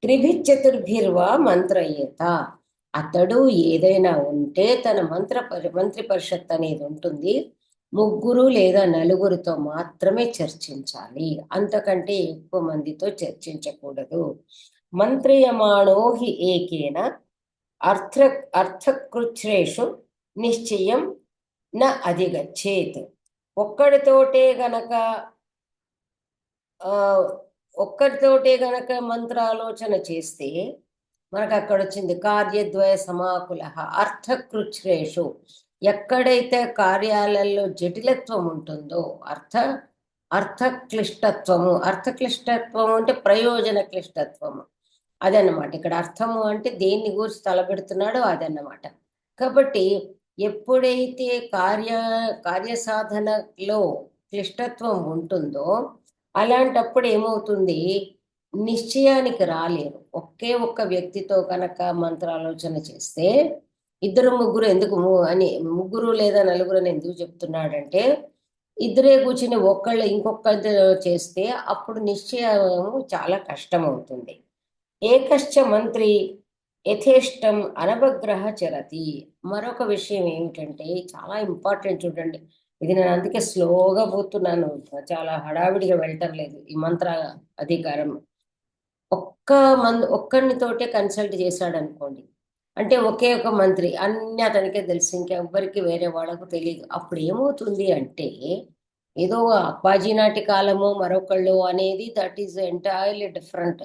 త్రిభిచతుర్భిర్వా మంత్రయేత, అతడు ఏదైనా ఉంటే తన మంత్రి పరిషత్ అనేది ఉంటుంది, ముగ్గురు లేదా నలుగురితో మాత్రమే చర్చించాలి, అంతకంటే ఎక్కువ మందితో చర్చించకూడదు. మంత్రియమాణో హి ఏకేన అర్థ అర్థకృచ్ఛ్రేషు నిశ్చయం న అధిగచ్చేత్. ఒక్కడితోటే గనక ఒక్కరితోటే గనక మంత్రాలోచన చేస్తే మనకు అక్కడ వచ్చింది కార్యద్వయ సమాకుల అర్థకృచ్ఛ్రేషు. ఎక్కడైతే కార్యాలలో జటిలత్వం ఉంటుందో అర్థక్లిష్టత్వము, అర్థక్లిష్టత్వము అంటే ప్రయోజన క్లిష్టత్వము అదన్నమాట. ఇక్కడ అర్థము అంటే దేన్ని గురించి తలపెడుతున్నాడో అదన్నమాట. కాబట్టి ఎప్పుడైతే కార్యసాధనలో క్లిష్టత్వం ఉంటుందో అలాంటప్పుడు ఏమవుతుంది, నిశ్చయానికి రాలేరు. ఒకే ఒక్క వ్యక్తితో కనుక మంత్రాలోచన చేస్తే, ఇద్దరు ముగ్గురు ఎందుకు అని ముగ్గురు లేదా నలుగురు అని ఎందుకు చెప్తున్నాడంటే, ఇద్దరే కూర్చుని ఒక్కళ్ళు ఇంకొకళ్ళు చేస్తే అప్పుడు నిశ్చయం చాలా కష్టం అవుతుంది. ఏకశ్చ మంత్రి యథేష్టం అనవగ్రహ చరతి. మరొక విషయం ఏమిటంటే చాలా ఇంపార్టెంట్, చూడండి. ఇది నేను అందుకే స్లోగా పోతున్నాను, చాలా హడావిడిగా వెళ్ళటం లేదు ఈ మంత్ర అధికారం. ఒక్కరినితోటే కన్సల్ట్ చేశాడు అనుకోండి, అంటే ఒకే ఒక మంత్రి అన్ని అతనికే తెలుసు, ఇంకెవ్వరికి వేరే వాళ్ళకు తెలియదు. అప్పుడు ఏమవుతుంది అంటే ఏదో అప్పాజీ నాటి కాలము మరొకళ్ళు అనేది దట్ ఈస్ ఎంటైర్లీ డిఫరెంట్.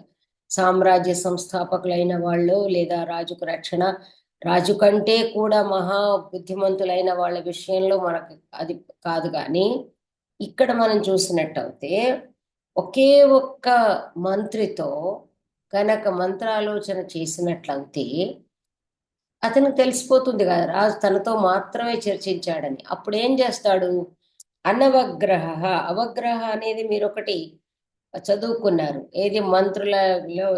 సామ్రాజ్య సంస్థాపకులైన వాళ్ళు లేదా రాజుకు రక్షణ, రాజు కంటే కూడా మహా బుద్ధిమంతులైన వాళ్ళ విషయంలో మనకు అది కాదు. కానీ ఇక్కడ మనం చూసినట్టయితే ఒకే ఒక్క మంత్రితో కనుక మంత్రాలోచన చేసినట్లయితే అతనికి తెలిసిపోతుంది కదా రాజు తనతో మాత్రమే చర్చించాడని. అప్పుడు ఏం చేస్తాడు, అనవగ్రహ. అవగ్రహ అనేది మీరు ఒకటి చదువుకున్నారు, ఏది మంత్రులలో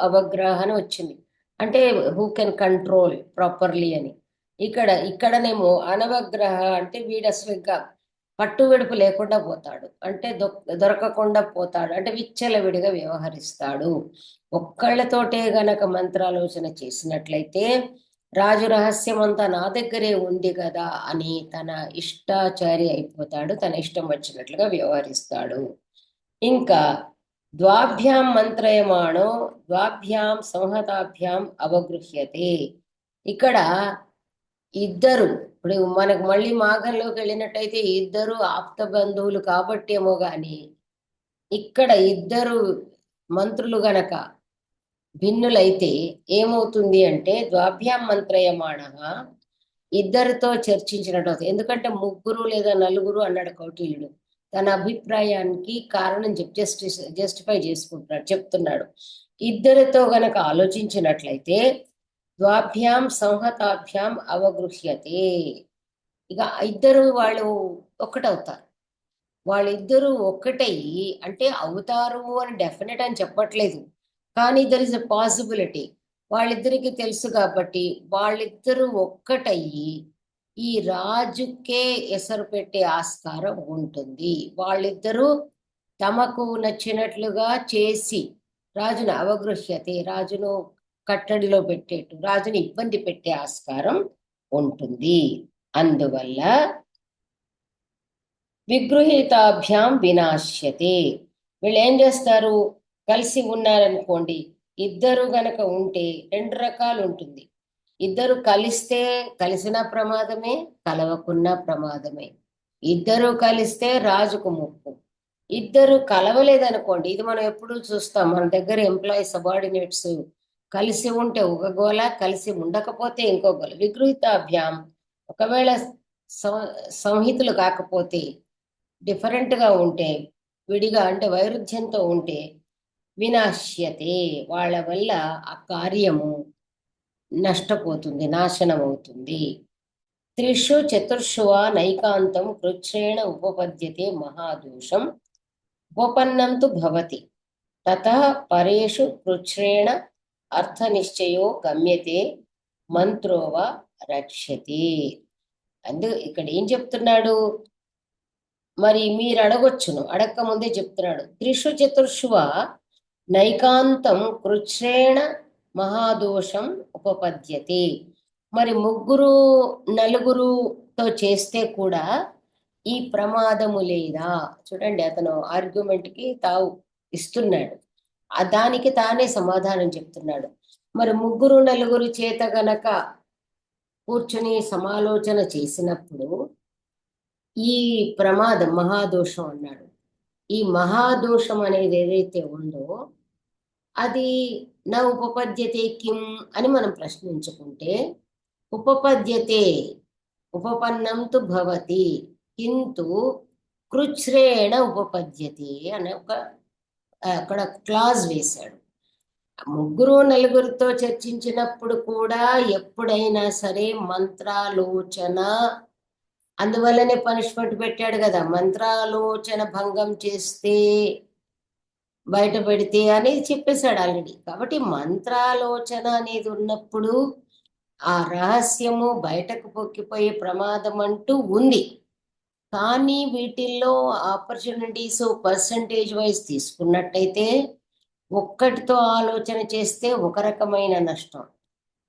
అవగ్రహ అని వచ్చింది. అంటే హూ కెన్ కంట్రోల్ ప్రాపర్లీ అని. ఇక్కడనేమో అనవగ్రహ అంటే వీడు అసలు ఇంకా పట్టు విడుపు లేకుండా పోతాడు, అంటే దొరకకుండా పోతాడు, అంటే విచ్చలవిడిగా వ్యవహరిస్తాడు. ఒక్కళ్ళతోటే గనక మంత్రాలోచన చేసినట్లయితే రాజు రహస్యం అంతా నా దగ్గరే ఉంది కదా అని తన ఇష్టాచారి అయిపోతాడు, తన ఇష్టం వచ్చినట్లుగా వ్యవహరిస్తాడు. ఇంకా ద్వాభ్యాం మంత్రయమాణో ద్వాభ్యాం సంహతాభ్యాం అవగృహ్యతే. ఇక్కడ ఇద్దరు, ఇప్పుడు మనకు మళ్ళీ మాఘంలోకి వెళ్ళినట్టయితే ఇద్దరు ఆప్త బంధువులు కాబట్టేమో గాని ఇక్కడ ఇద్దరు మంత్రులు గనక భిన్నులైతే ఏమవుతుంది అంటే ద్వాభ్యాం మంత్రయమాణ ఇద్దరితో చర్చించినట్టు అవుతుంది. ఎందుకంటే ముగ్గురు లేదా నలుగురు అన్నాడు కౌటిల్యుడు. తన అభిప్రాయానికి కారణం జస్టిఫై చేసుకుంటున్నాడు, చెప్తున్నాడు. ఇద్దరితో గనక ఆలోచించినట్లయితే ద్వాభ్యాం సంహతాభ్యాం అవగృహ్యతే. ఇక ఇద్దరు వాళ్ళు ఒక్కటవుతారు. వాళ్ళిద్దరూ ఒక్కటయ్యి, అంటే అవుతారు అని డెఫినెట్ అని చెప్పట్లేదు, కానీ దర్ ఇస్ ఎ పాసిబిలిటీ. వాళ్ళిద్దరికి తెలుసు కాబట్టి వాళ్ళిద్దరూ ఒక్కటయ్యి ఈ రాజుకే ఎసరు పెట్టే ఆస్కారం ఉంటుంది. వాళ్ళిద్దరూ తమకు నచ్చినట్లుగా చేసి రాజును అవగృహ్యతే, రాజును కట్టడిలో పెట్టేట్టు, రాజుని ఇబ్బంది పెట్టే ఆస్కారం ఉంటుంది. అందువల్ల విగృహీతాభ్యాం వినాశ్యతే. వీళ్ళు ఏం చేస్తారు, కలిసి ఉన్నారనుకోండి, ఇద్దరు గనక ఉంటే రెండు రకాలు ఉంటుంది. ఇద్దరు కలిస్తే కలిసిన ప్రమాదమే, కలవకున్న ప్రమాదమే. ఇద్దరు కలిస్తే రాజుకు ముప్పు. ఇద్దరు కలవలేదనుకోండి, ఇది మనం ఎప్పుడు చూస్తాం, మన దగ్గర ఎంప్లాయీ సబార్డినేట్స్ కలిసి ఉంటే ఒక గోల, కలిసి ఉండకపోతే ఇంకో గోల. విగృహీతాభ్యాం ఒకవేళ సంహితులు కాకపోతే, డిఫరెంట్గా ఉంటే, విడిగా అంటే వైరుధ్యంతో ఉంటే వినాశ్యతే, వాళ్ళ వల్ల ఆ కార్యము నష్టపోతుంది, నాశనం అవుతుంది. త్రిషు చతుర్షు వా నైకాంతం కృచ్ఛ్రేణ ఉపపద్యతే మహాదోషం ఉపపన్నం తు భవతి తతః పరేషు కృచ్ఛ్రేణ అర్థనిశ్చయో గమ్యతే మంత్రోవా రక్ష్యతే. ఇక్కడ ఏం చెప్తున్నాడు మరి మీరు అడగొచ్చును, అడక్క ముందే చెప్తున్నాడు. త్రిషు చతుర్షువ నైకాంతం కృచ్ఛ్రేణ మహాదోషం ఉపపద్యతే. మరి ముగ్గురు నలుగురుతో చేస్తే కూడా ఈ ప్రమాదము లేదా? చూడండి, అతను ఆర్గ్యుమెంట్కి తావు ఇస్తున్నాడు, దానికి తానే సమాధానం చెప్తున్నాడు. మరి ముగ్గురు నలుగురు చేత గనక కూర్చుని సమాలోచన చేసినప్పుడు ఈ ప్రమాదం మహాదోషం అన్నాడు. ఈ మహాదోషం అనేది ఏదైతే ఉందో అది నా ఉపపద్యతే కిం అని మనం ప్రశ్నించుకుంటే, ఉపపద్యతే ఉపపన్నం తు భవతి కింటు కృచ్ఛ్రేణ ఉపపద్యతే అనే ఒక అక్కడ క్లాజ్ వేశాడు. ముగ్గురు నలుగురితో చర్చించినప్పుడు కూడా ఎప్పుడైనా సరే మంత్రాలోచన, అందువల్లనే పనిష్మెంట్ పెట్టాడు కదా, మంత్రాలోచన భంగం చేస్తే బయట పెడితే అనేది చెప్పేశాడు ఆల్రెడీ. కాబట్టి మంత్రాలోచన అనేది ఉన్నప్పుడు ఆ రహస్యము బయటకు పొక్కిపోయే ప్రమాదం అంటూ ఉంది. కానీ వీటిల్లో ఆపర్చునిటీస్ పర్సంటేజ్ వైజ్ తీసుకున్నట్టయితే ఒక్కటితో ఆలోచన చేస్తే ఒక రకమైన నష్టం,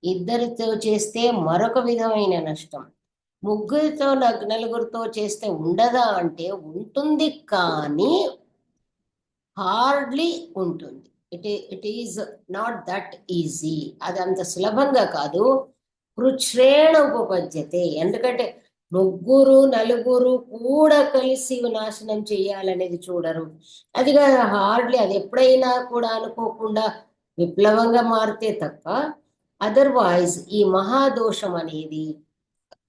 ఇద్దరితో చేస్తే మరొక విధమైన నష్టం, ముగ్గురితో నలుగురితో చేస్తే ఉండదా అంటే ఉంటుంది, కానీ హార్డ్లీ ఉంటుంది. It is not that easy. అది అంత సులభంగా కాదు. కృచ్ఛ్రేణ ఉపపద్యతే, ఎందుకంటే ముగ్గురు నలుగురు కూడా కలిసి నాశనం చేయాలనేది చూడరు. అదిగా హార్డ్లీ, అది ఎప్పుడైనా కూడా అనుకోకుండా విప్లవంగా మారితే తప్ప, అదర్వైజ్ ఈ మహాదోషం అనేది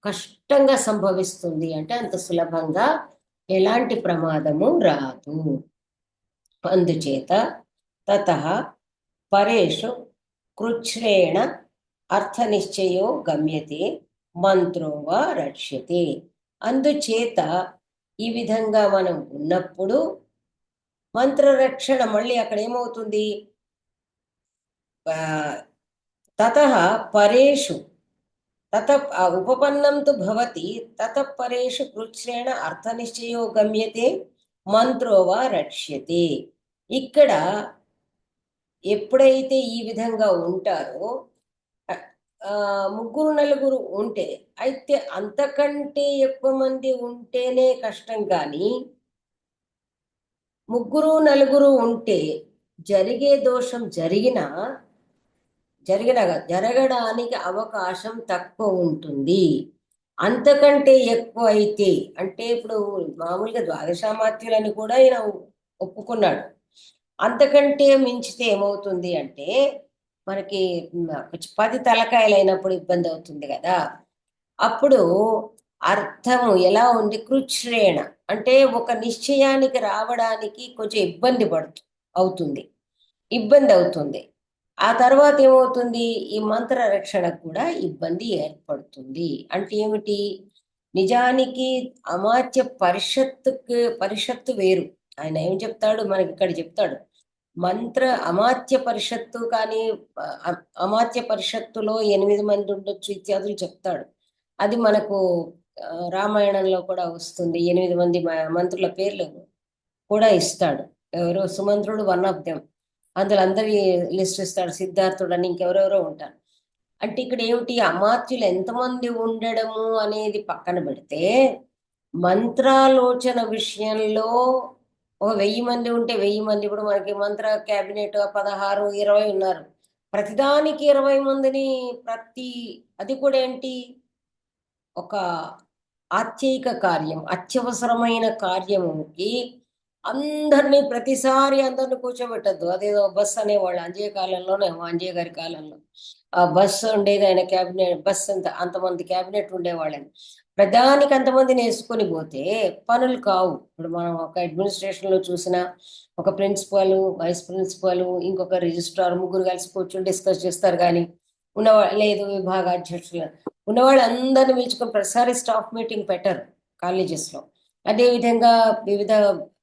కష్టంగా సంభవిస్తుంది. అంటే అంత సులభంగా ఎలాంటి ప్రమాదము రాదు. అందుచేత తతః పరేషు కృచ్ఛ్రేణ అర్థనిశ్చయో గమ్యతే మంత్రో వా రక్ష్యతే. అందుచేత ఈ విధంగా మనం ఉన్నప్పుడు మంత్రరక్షణ, మళ్ళీ అక్కడ ఏమవుతుంది, తతః పరేషు తత ఉపపన్నం తు భవతి తతః పరేషు కృచ్ఛ్రేణ అర్థనిశ్చయో గమ్యతే మంత్రో వా రక్ష్యతే. ఇక్కడ ఎప్పుడైతే ఈ విధంగా ఉంటారో ముగ్గురు నలుగురు ఉంటే, అయితే అంతకంటే ఎక్కువ మంది ఉంటేనే కష్టం, కానీ ముగ్గురు నలుగురు ఉంటే జరిగే దోషం జరగడానికి అవకాశం తక్కువ ఉంటుంది. అంతకంటే ఎక్కువ అయితే, అంటే ఇప్పుడు మామూలుగా ద్వాదశామాత్యులని కూడా ఈయన ఒప్పుకున్నాడు. అంతకంటే మించితే ఏమవుతుంది అంటే మనకి 10 తలకాయలు అయినప్పుడు ఇబ్బంది అవుతుంది కదా. అప్పుడు అర్థము ఎలా ఉంది, కృచ్ఛ్రేణ అంటే ఒక నిశ్చయానికి రావడానికి కొంచెం ఇబ్బంది అవుతుంది. ఆ తర్వాత ఏమవుతుంది, ఈ మంత్ర రక్షణకు కూడా ఇబ్బంది ఏర్పడుతుంది. అంటే ఏమిటి, నిజానికి అమాత్య పరిషత్తు వేరు. ఆయన ఏం చెప్తాడు మనకి ఇక్కడ చెప్తాడు, అమాత్య పరిషత్తు కానీ అమాత్య పరిషత్తులో 8 మంది ఉండొచ్చు ఇత్యాదులు చెప్తాడు. అది మనకు రామాయణంలో కూడా వస్తుంది. 8 మంది మంత్రుల పేర్లు కూడా ఇస్తాడు. ఎవరో సుమంత్రుడు వన్ ఆఫ్ దెమ్. అందులో అందరి లిస్ట్ ఇస్తాడు, సిద్ధార్థుడు అని ఇంకెవరెవరో ఉంటారు. అంటే ఇక్కడ ఏమిటి, అమాత్యులు ఎంతమంది ఉండడము అనేది పక్కన పెడితే మంత్రాలోచన విషయంలో ఒక 1000 మంది ఉంటే 1000 మంది, ఇప్పుడు మనకి మంత్ర క్యాబినెట్ 16, 20 ఉన్నారు. ప్రతిదానికి 20 మందిని అది కూడా ఏంటి, ఒక ఆత్యయిక కార్యం, అత్యవసరమైన కార్యముకి అందరినీ ప్రతిసారి అందరిని కూర్చోబెట్టద్దు. అదేదో బస్ అనేవాళ్ళు అంజయ్య కాలంలోనే, అంజయ్య గారి కాలంలో ఆ బస్సు ఉండేది, ఆయన క్యాబినెట్ బస్ అంతమంది క్యాబినెట్ ఉండేవాళ్ళని. ప్రధానికి అంతమందిని వేసుకొని పోతే పనులు కావు. ఇప్పుడు మనం ఒక అడ్మినిస్ట్రేషన్లో చూసిన ఒక ప్రిన్సిపాల్, వైస్ ప్రిన్సిపాల్, ఇంకొక రిజిస్ట్రార్, ముగ్గురు కలిసి కూర్చొని డిస్కస్ చేస్తారు. కానీ లేదు విభాగాధ్యక్షులు ఉన్నవాళ్ళు అందరిని పిలుచుకొని ప్రతిసారి స్టాఫ్ మీటింగ్ పెట్టరు కాలేజెస్లో. అదేవిధంగా వివిధ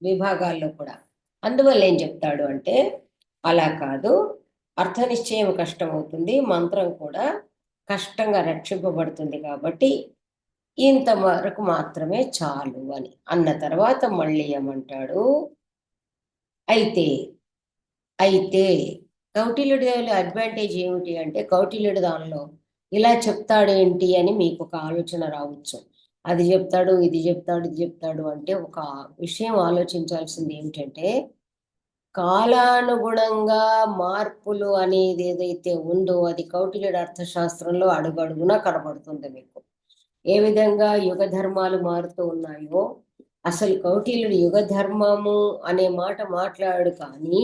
విభాగాల్లో కూడా. అందువల్ల ఏం చెప్తాడు అంటే అలా కాదు, అర్థ నిశ్చయం కష్టమవుతుంది, మంత్రం కూడా కష్టంగా రక్షింపబడుతుంది, కాబట్టి ఇంత వరకు మాత్రమే చాలు అని అన్న తర్వాత మళ్ళీ ఏమంటాడు, అయితే కౌటిల్యుడి అడ్వాంటేజ్ ఏమిటి అంటే, కౌటిల్యుడి దానిలో ఇలా చెప్తాడేంటి అని మీకు ఒక ఆలోచన రావచ్చు. అది చెప్తాడు, ఇది చెప్తాడు అంటే ఒక విషయం ఆలోచించాల్సింది ఏమిటంటే, కాలానుగుణంగా మార్పులు అనేది ఏదైతే ఉందో అది కౌటిల్యుడి అర్థశాస్త్రంలో అడుగడుగునా కనబడుతుంది మీకు. ఏ విధంగా యుగ ధర్మాలు మారుతూ ఉన్నాయో, అసలు కౌటిల్యుడు యుగ ధర్మము అనే మాట మాట్లాడు, కానీ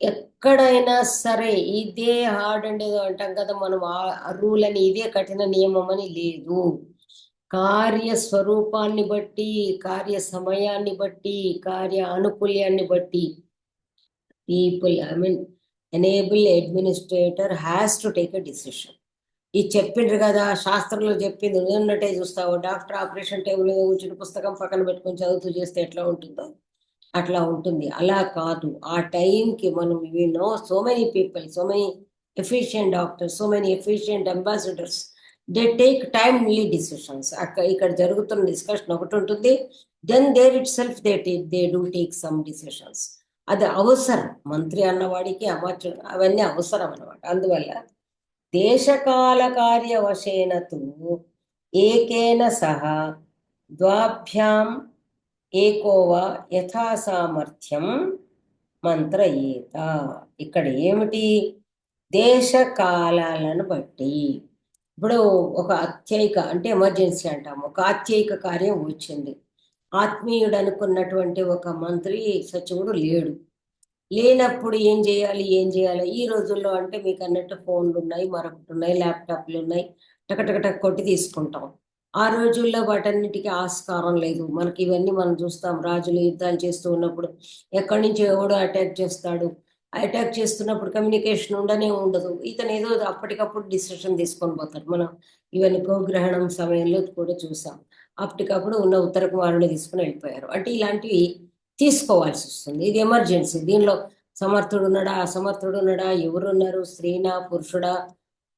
ఎక్కడైనా సరే ఇదే హార్డ్ అండ్ ఏదో అంటాం కదా మనం, ఆ రూల్ అని, ఇదే కఠిన నియమం అని లేదు. కార్య స్వరూపాన్ని బట్టి, కార్య సమయాన్ని బట్టి, కార్య అనుకూల్యాన్ని బట్టి enable administrator has to take a decision. ఇది చెప్పిండ్రు కదా, శాస్త్రంలో చెప్పింది ఉన్నట్టే చూస్తావు. డాక్టర్ ఆపరేషన్ టేబుల్ కూర్చుని పుస్తకం పక్కన పెట్టుకొని చదువుతూ చేస్తే ఎట్లా ఉంటుందో అట్లా ఉంటుంది. అలా కాదు, ఆ టైంకి మనం so many people, so many efficient doctors, so many efficient ambassadors, they take timely decisions. ఇక్కడ జరుగుతున్న డిస్కషన్ ఒకటి ఉంటుంది, then there itself they do take some decisions. అది అవసరం, మంత్రి అన్నవాడికి అమాత్యుడు అవన్నీ అవసరం అన్నమాట. అందువల్ల దేశకాల కార్యవశేనతు ఏకేన సహ ద్వాభ్యాం ఏకోవ యథాసామర్థ్యం మంత్రయేత. ఇక్కడ ఏమిటి, దేశకాలను బట్టి. ఇప్పుడు ఒక అత్యయిక అంటే ఎమర్జెన్సీ అంటాము, ఒక అత్యయిక కార్యం వచ్చింది, ఆత్మీయుడు అనుకున్నటువంటి ఒక మంత్రి సచివుడు లేనప్పుడు ఏం చేయాలి ఈ రోజుల్లో అంటే మీకు అన్నట్టు ఫోన్లు ఉన్నాయి, మరొకటి ఉన్నాయి, ల్యాప్టాప్లు ఉన్నాయి, టకటకటక్ కొట్టి తీసుకుంటాం. ఆ రోజుల్లో వాటన్నిటికీ ఆస్కారం లేదు. మనకి ఇవన్నీ మనం చూస్తాం, రాజులు యుద్ధాలు చేస్తూ ఉన్నప్పుడు ఎక్కడి నుంచి ఎవడో అటాక్ చేస్తాడు, అటాక్ చేస్తున్నప్పుడు కమ్యూనికేషన్ ఉండదు. ఇతను ఏదో అప్పటికప్పుడు డిసిషన్ తీసుకొని పోతాడు. మనం ఇవన్నీ గోగ్రహణం సమయంలో కూడా చూసాం, అప్పటికప్పుడు ఉన్న ఉత్తర కుమారుని తీసుకుని వెళ్ళిపోయారు. అంటే ఇలాంటివి తీసుకోవాల్సి వస్తుంది. ఇది ఎమర్జెన్సీ. దీనిలో సమర్థుడు ఉన్నాడా, అసమర్థుడు ఉన్నాడా, ఎవరున్నారు, స్త్రీనా పురుషుడా,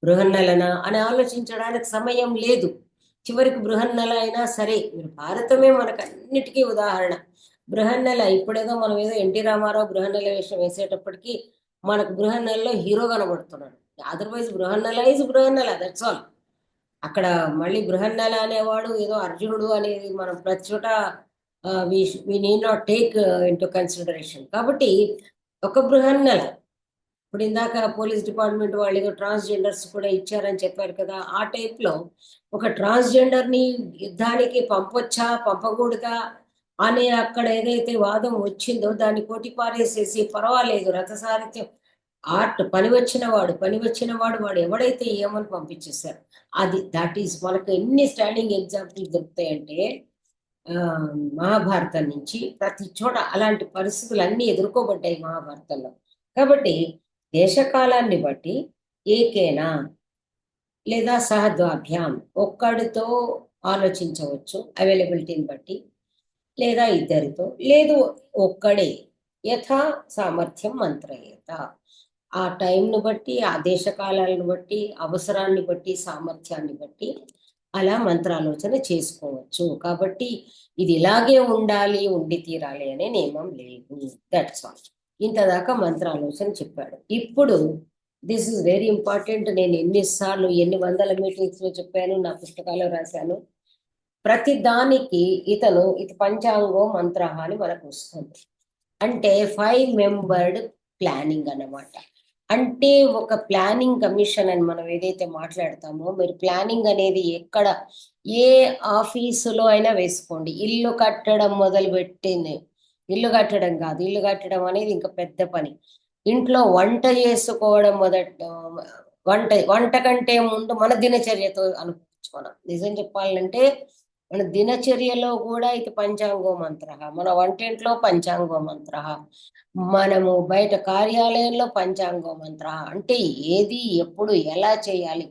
బృహన్నలన అని ఆలోచించడానికి సమయం లేదు. చివరికి బృహన్నల అయినా సరే, మీరు భారతమే మనకు అన్నిటికీ ఉదాహరణ. బృహన్నల ఇప్పుడేదో మనం ఏదో ఎన్టీ రామారావు బృహన్నల వేషం వేసేటప్పటికి మనకు బృహన్నలలో హీరో కనబడుతున్నాడు. Otherwise Brihannala is Brihannala, that's all. అక్కడ మళ్ళీ బృహన్నల అనేవాడు ఏదో అర్జునుడు అనేది మనం ప్రతి చోట we need not take into consideration. కాబట్టి ఒక బృహన్నల, ఇప్పుడు ఇందాక పోలీస్ డిపార్ట్మెంట్ వాళ్ళు ఏదో ట్రాన్స్జెండర్స్ కూడా ఇచ్చారని చెప్పారు కదా, ఆ టైప్ లో ఒక ట్రాన్స్జెండర్ ని యుద్ధానికి పంపొచ్చా పంపకూడదా అనే అక్కడ ఏదైతే వాదం వచ్చిందో దాన్ని కొట్టి పారేసేసి పర్వాలేదు రథసారథ్యం ఆర్ట్ పని వచ్చిన వాడు వాడు ఎవడైతే ఏమని పంపించేశారు. అది దట్ ఈస్ మనకు ఎన్ని స్టాండింగ్ ఎగ్జాంపుల్స్ దొరుకుతాయంటే ఆ, మహాభారతం నుంచి ప్రతి చోట అలాంటి పరిస్థితులు అన్ని ఎదుర్కోబడ్డాయి మహాభారతంలో. కాబట్టి దేశకాలాన్ని బట్టి ఏకేనా లేదా సహద్వాభ్యాం ఒక్కడితో ఆలోచించవచ్చు అవైలబిలిటీని బట్టి, లేదా ఇద్దరితో, లేదు ఒక్కడే, యథా సామర్థ్యం మంత్రయేత. ఆ టైంను బట్టి, ఆ దేశకాలను బట్టి, అవసరాన్ని బట్టి, సామర్థ్యాన్ని బట్టి అలా మంత్రాలోచన చేసుకోవచ్చు. కాబట్టి ఇది ఇలాగే ఉండాలి, ఉండి తీరాలి అనే నియమం లేదు. That's all. ఇంతదాకా మంత్రాలోచన చెప్పాడు. ఇప్పుడు దిస్ ఇస్ వెరీ ఇంపార్టెంట్. నేను ఎన్నిసార్లు ఎన్ని వందల మీటింగ్స్ లో చెప్పాను, నా పుస్తకాల్లో రాశాను. ప్రతి దానికి ఇది పంచాంగో మంత్ర అని మనకు వస్తుంది. అంటే 5 మెంబర్డ్ ప్లానింగ్ అన్నమాట. అంటే ఒక ప్లానింగ్ కమిషన్ అని మనం ఏదైతే మాట్లాడతామో, మీరు ప్లానింగ్ అనేది ఎక్కడ ఏ ఆఫీసులో అయినా వేసుకోండి. ఇల్లు కట్టడం మొదలు పెట్టింది, ఇల్లు కట్టడం కాదు, ఇల్లు కట్టడం అనేది ఇంకా పెద్ద పని. ఇంట్లో వంట చేసుకోవడం వంట వంట కంటే ముందు మన దినచర్యతో అనుకోవచ్చు. మనం నిజం చెప్పాలంటే మన దినచర్యలో కూడా ఇది పంచాంగో మంత్ర, మన వంటింట్లో పంచాంగో మంత్ర, మనము బయట కార్యాలయంలో పంచాంగో మంత్ర. అంటే ఏది ఎప్పుడు ఎలా చేయాలి,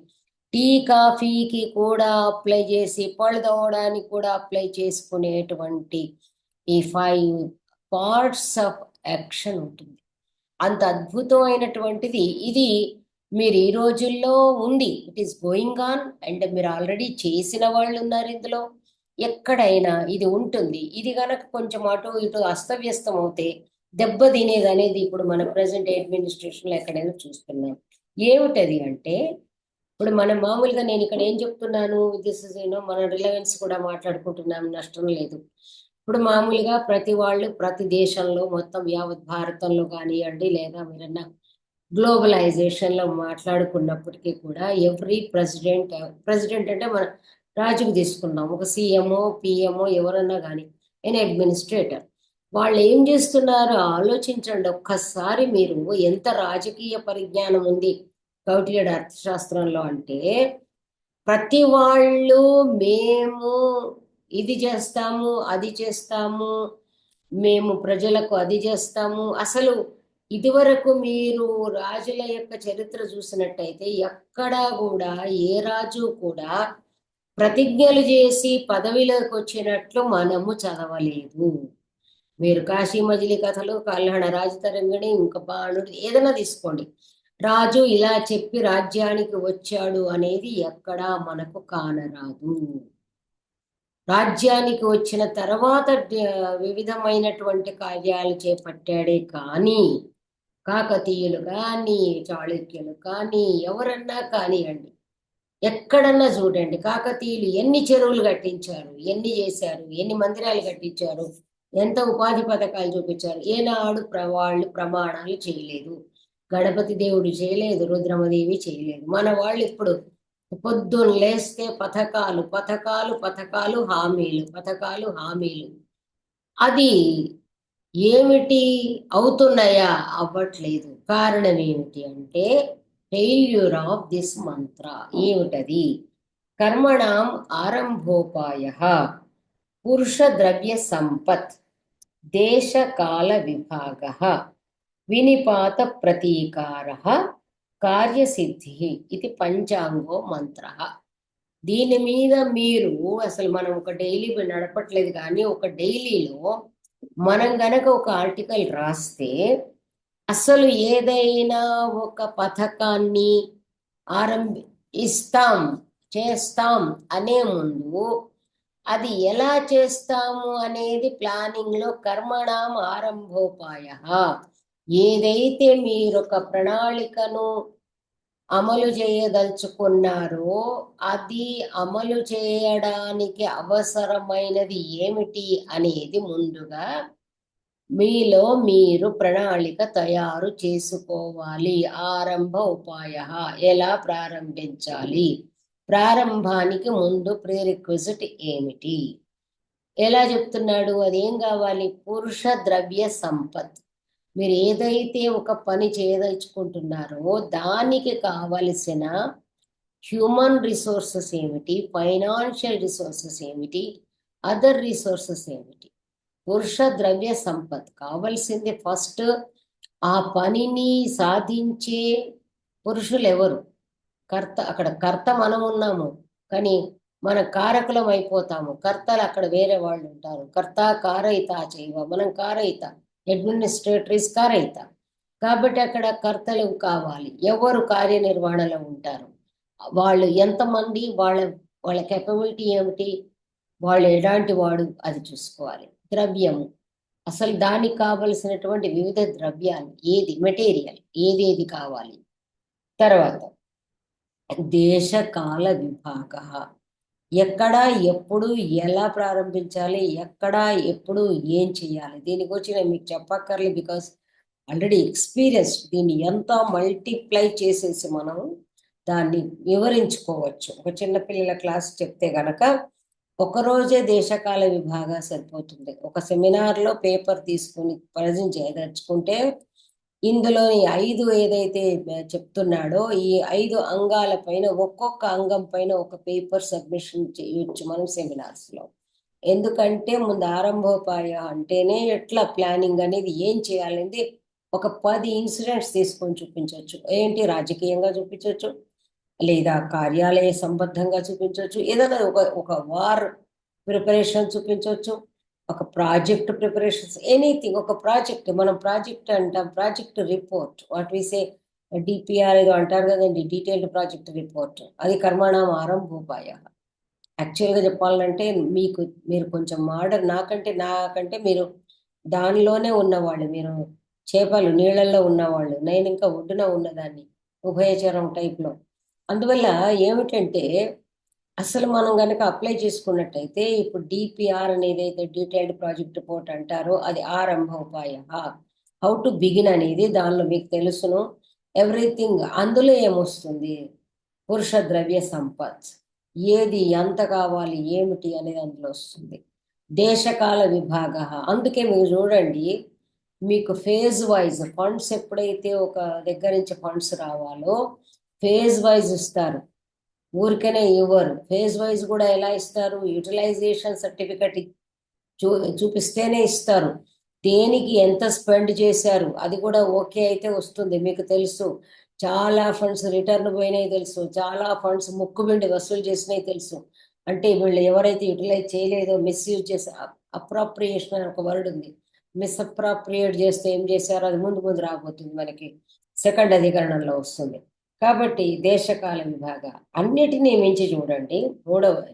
టీ కాఫీకి కూడా అప్లై చేసి పళ్ళు తోమడానికి కూడా అప్లై చేసుకునేటువంటి ఈ 5 పార్ట్స్ ఆఫ్ యాక్షన్ ఉంటుంది. అంత అద్భుతమైనటువంటిది ఇది. మీరు ఈ రోజుల్లో ఉంది, it is going on, and మీరు ఆల్రెడీ చేసిన వాళ్ళు ఉన్నారు ఇందులో. ఎక్కడైనా ఇది ఉంటుంది. ఇది గనక కొంచెం అటు ఇటు అస్తవ్యస్తం అవుతే దెబ్బ తినేది అనేది ఇప్పుడు మన ప్రజెంట్ అడ్మినిస్ట్రేషన్లో ఎక్కడైనా చూస్తున్నాం. ఏమిటది అంటే, ఇప్పుడు మనం మామూలుగా నేను ఇక్కడ ఏం చెప్తున్నాను, దిస్ ఇస్ మన రిలవెన్స్ కూడా మాట్లాడుకుంటున్నాం, నష్టం లేదు. ఇప్పుడు మామూలుగా ప్రతి వాళ్ళు ప్రతి దేశంలో మొత్తం యావత్ భారతంలో కానివ్వండి, లేదా మీరన్నా గ్లోబలైజేషన్ లో మాట్లాడుకున్నప్పటికీ కూడా ఎవ్రీ ప్రెసిడెంట్ అంటే మన రాజుకు తీసుకున్నాం, ఒక సీఎంఓ పిఎంఓ ఎవరన్నా కానీ ఆయన అడ్మినిస్ట్రేటర్. వాళ్ళు ఏం చేస్తున్నారో ఆలోచించండి ఒక్కసారి. మీరు ఎంత రాజకీయ పరిజ్ఞానం ఉంది కౌటిల్యుడు అర్థశాస్త్రంలో అంటే, ప్రతి వాళ్ళు మేము ఇది చేస్తాము అది చేస్తాము, మేము ప్రజలకు అది చేస్తాము. అసలు ఇదివరకు మీరు రాజుల యొక్క చరిత్ర చూసినట్టయితే ఎక్కడా కూడా ఏ రాజు కూడా ప్రతిజ్ఞలు చేసి పదవిలోకి వచ్చినట్లు మనము చదవలేదు. మీరు కాశీ మజిలీ కథలు, కళ్యాణ రాజతరంగిణి, ఇంకా బాణుడు ఏదైనా తీసుకోండి, రాజు ఇలా చెప్పి రాజ్యానికి వచ్చాడు అనేది ఎక్కడా మనకు కానరాదు. రాజ్యానికి వచ్చిన తర్వాత వివిధమైనటువంటి కార్యాలు చేపట్టాడే కానీ కాకతీయులు కానీ చాళుక్యులు కానీ ఎవరన్నా కానివ్వండి, ఎక్కడన్నా చూడండి, కాకతీయులు ఎన్ని చెరువులు కట్టించారు, ఎన్ని చేశారు, ఎన్ని మందిరాలు కట్టించారు, ఎంత ఉపాధి పథకాలు చూపించారు. ఏనాడు వాళ్ళు ప్రమాణాలు చేయలేదు. గణపతి దేవుడు చేయలేదు, రుద్రమదేవి చేయలేదు. మన వాళ్ళు ఇప్పుడు పొద్దున్న లేస్తే పథకాలు పథకాలు పథకాలు, హామీలు పథకాలు హామీలు. అది ఏమిటి అవుతున్నాయా? అవ్వట్లేదు. కారణం ఏమిటి అంటే ఫెయిల్యూర్ ఆఫ్ దిస్ మంత్ర. ఏమిటది? కర్మణాం ఆరంభోపాయ పురుష ద్రవ్య సంపత్ దేశ కాల విభాగ వినిపాత ప్రతీకార కార్యసిద్ధి ఇది పంచాంగో మంత్ర. దీని మీద మీరు అసలు మనం ఒక డైలీ నడపట్లేదు, కానీ ఒక డైలీలో మనం గనక ఒక ఆర్టికల్ రాస్తే అసలు ఏదైనా ఒక పథకాన్ని ఇస్తాం, చేస్తాం అనే ముందు అది ఎలా చేస్తాము అనేది ప్లానింగ్ లో కర్మణాం ఆరంభోపాయ. ఏదైతే మీరు ఒక ప్రణాళికను అమలు చేయదలుచుకున్నారో అది అమలు చేయడానికి అవసరమైనది ఏమిటి అనేది ముందుగా మీలో మీరు ప్రణాళిక తయారు చేసుకోవాలి. ఆరంభ ఉపాయ, ఎలా ప్రారంభించాలి, ప్రారంభానికి ముందు ప్రీరిక్విజిట్ ఏమిటి, ఎలా చెప్తున్నాడు, అదేం కావాలి, పురుష ద్రవ్య సంపత్. మీరు ఏదైతే ఒక పని చేయదలుచుకుంటున్నారో దానికి కావలసిన హ్యూమన్ రిసోర్సెస్ ఏమిటి, ఫైనాన్షియల్ రిసోర్సెస్ ఏమిటి, అదర్ రిసోర్సెస్ ఏమిటి. పురుష ద్రవ్య సంపత్ కావలసింది ఫస్ట్. ఆ పనిని సాధించే పురుషులు ఎవరు? కర్త. అక్కడ కర్త మనం ఉన్నాము, కానీ మన కారకులం అయిపోతాము. కర్తలు అక్కడ వేరే వాళ్ళు ఉంటారు. కర్త కారయిత చేయవ, మనం కారయిత, అడ్మినిస్ట్రేటరీస్ కారయిత. కాబట్టి అక్కడ కర్తలు కావాలి. ఎవరు కార్యనిర్వహణలో ఉంటారు, వాళ్ళు ఎంతమంది, వాళ్ళ వాళ్ళ కెపబిలిటీ ఏమిటి, వాళ్ళు ఎలాంటి వాడు, అది చూసుకోవాలి. ద్రవ్యము, అసలు దానికి కావలసినటువంటి వివిధ ద్రవ్యాలు, ఏది మెటీరియల్, ఏదేది కావాలి. తర్వాత దేశ కాల విభాగ, ఎక్కడ ఎప్పుడు ఎలా ప్రారంభించాలి, ఎక్కడ ఎప్పుడు ఏం చేయాలి, దీని గురించి నేను మీకు చెప్పక్కర్లేదు, బికాస్ ఆల్రెడీ ఎక్స్పీరియన్స్. దీన్ని ఎంత మల్టిప్లై చేసేసి మనం దాన్ని వివరించుకోవచ్చు. ఒక చిన్నపిల్లల క్లాస్ చెప్తే గనక ఒకరోజే దేశకాల విభాగా సరిపోతుంది. ఒక సెమినార్లో పేపర్ తీసుకుని ప్రజెంట్ చేయదలుచుకుంటే ఇందులోని 5 ఏదైతే చెప్తున్నాడో ఈ 5 అంగాల పైన ఒక్కొక్క అంగం పైన ఒక పేపర్ సబ్మిషన్ చేయొచ్చు మనం సెమినార్స్ లో. ఎందుకంటే ముందు ఆరంభోపాయ అంటేనే ఎట్లా ప్లానింగ్ అనేది, ఏం చేయాలనేది ఒక 10 ఇన్సిడెంట్స్ తీసుకొని చూపించవచ్చు. ఏంటి, రాజకీయంగా చూపించవచ్చు, లేదా కార్యాలయ సంబద్ధంగా చూపించవచ్చు, ఏదైనా ఒక ఒక వార్ ప్రిపరేషన్ చూపించవచ్చు, ఒక ప్రాజెక్ట్ ప్రిపరేషన్స్, ఎనీథింగ్. ఒక ప్రాజెక్ట్, మనం ప్రాజెక్ట్ అంటాం, project report, what we say DPR ఏదో అంటారు కదండి, డీటెయిల్డ్ ప్రాజెక్ట్ రిపోర్ట్, అది కర్మణాం ఆరంభోపాయ. యాక్చువల్గా చెప్పాలంటే మీరు కొంచెం మోడర్న్, నాకంటే మీరు దానిలోనే ఉన్నవాళ్ళు, మీరు చేపలు నీళ్ళల్లో ఉన్నవాళ్ళు, నేను ఇంకా ఒడ్డున ఉన్నదాన్ని, ఉభయచరం టైప్లో. అందువల్ల ఏమిటంటే అసలు మనం కనుక అప్లై చేసుకున్నట్టయితే ఇప్పుడు డిపిఆర్ అనేది అయితే డీటెయిల్డ్ ప్రాజెక్ట్ రిపోర్ట్ అంటారో అది ఆరంభోపాయ. హౌ టు బిగిన్ అనేది దానిలో మీకు తెలుసును. ఎవ్రీథింగ్ అందులో ఏమొస్తుంది, పురుష ద్రవ్య సంపత్, ఏది ఎంత కావాలి ఏమిటి అనేది అందులో వస్తుంది. దేశకాల విభాగ, అందుకే మీరు చూడండి, మీకు ఫేజ్ వైజ్ ఫండ్స్, ఎప్పుడైతే ఒక దగ్గర నుంచి ఫండ్స్ రావాలో ఫేజ్ వైజ్ ఇస్తారు, ఊరికనే ఇవ్వరు. ఫేజ్ వైజ్ కూడా ఎలా ఇస్తారు, యూటిలైజేషన్ సర్టిఫికెట్ చూపిస్తేనే ఇస్తారు. దేనికి ఎంత స్పెండ్ చేశారు అది కూడా ఓకే అయితే వస్తుంది. మీకు తెలుసు, చాలా ఫండ్స్ రిటర్న్ పోయినాయి తెలుసు, చాలా ఫండ్స్ ముక్కుబిండి వసూలు చేసినాయి తెలుసు. అంటే వీళ్ళు ఎవరైతే యూటిలైజ్ చేయలేదో, మిస్యూజ్ చేసే, అప్రాప్రియేషన్ అని ఒక వర్డ్ ఉంది, మిస్అప్రాప్రియేట్ చేస్తే ఏం చేశారో అది ముందు ముందు రాబోతుంది, మనకి సెకండ్ అధికరణంలో వస్తుంది. కాబట్టి దేశకాల విభాగ అన్నిటినీ మించి చూడండి.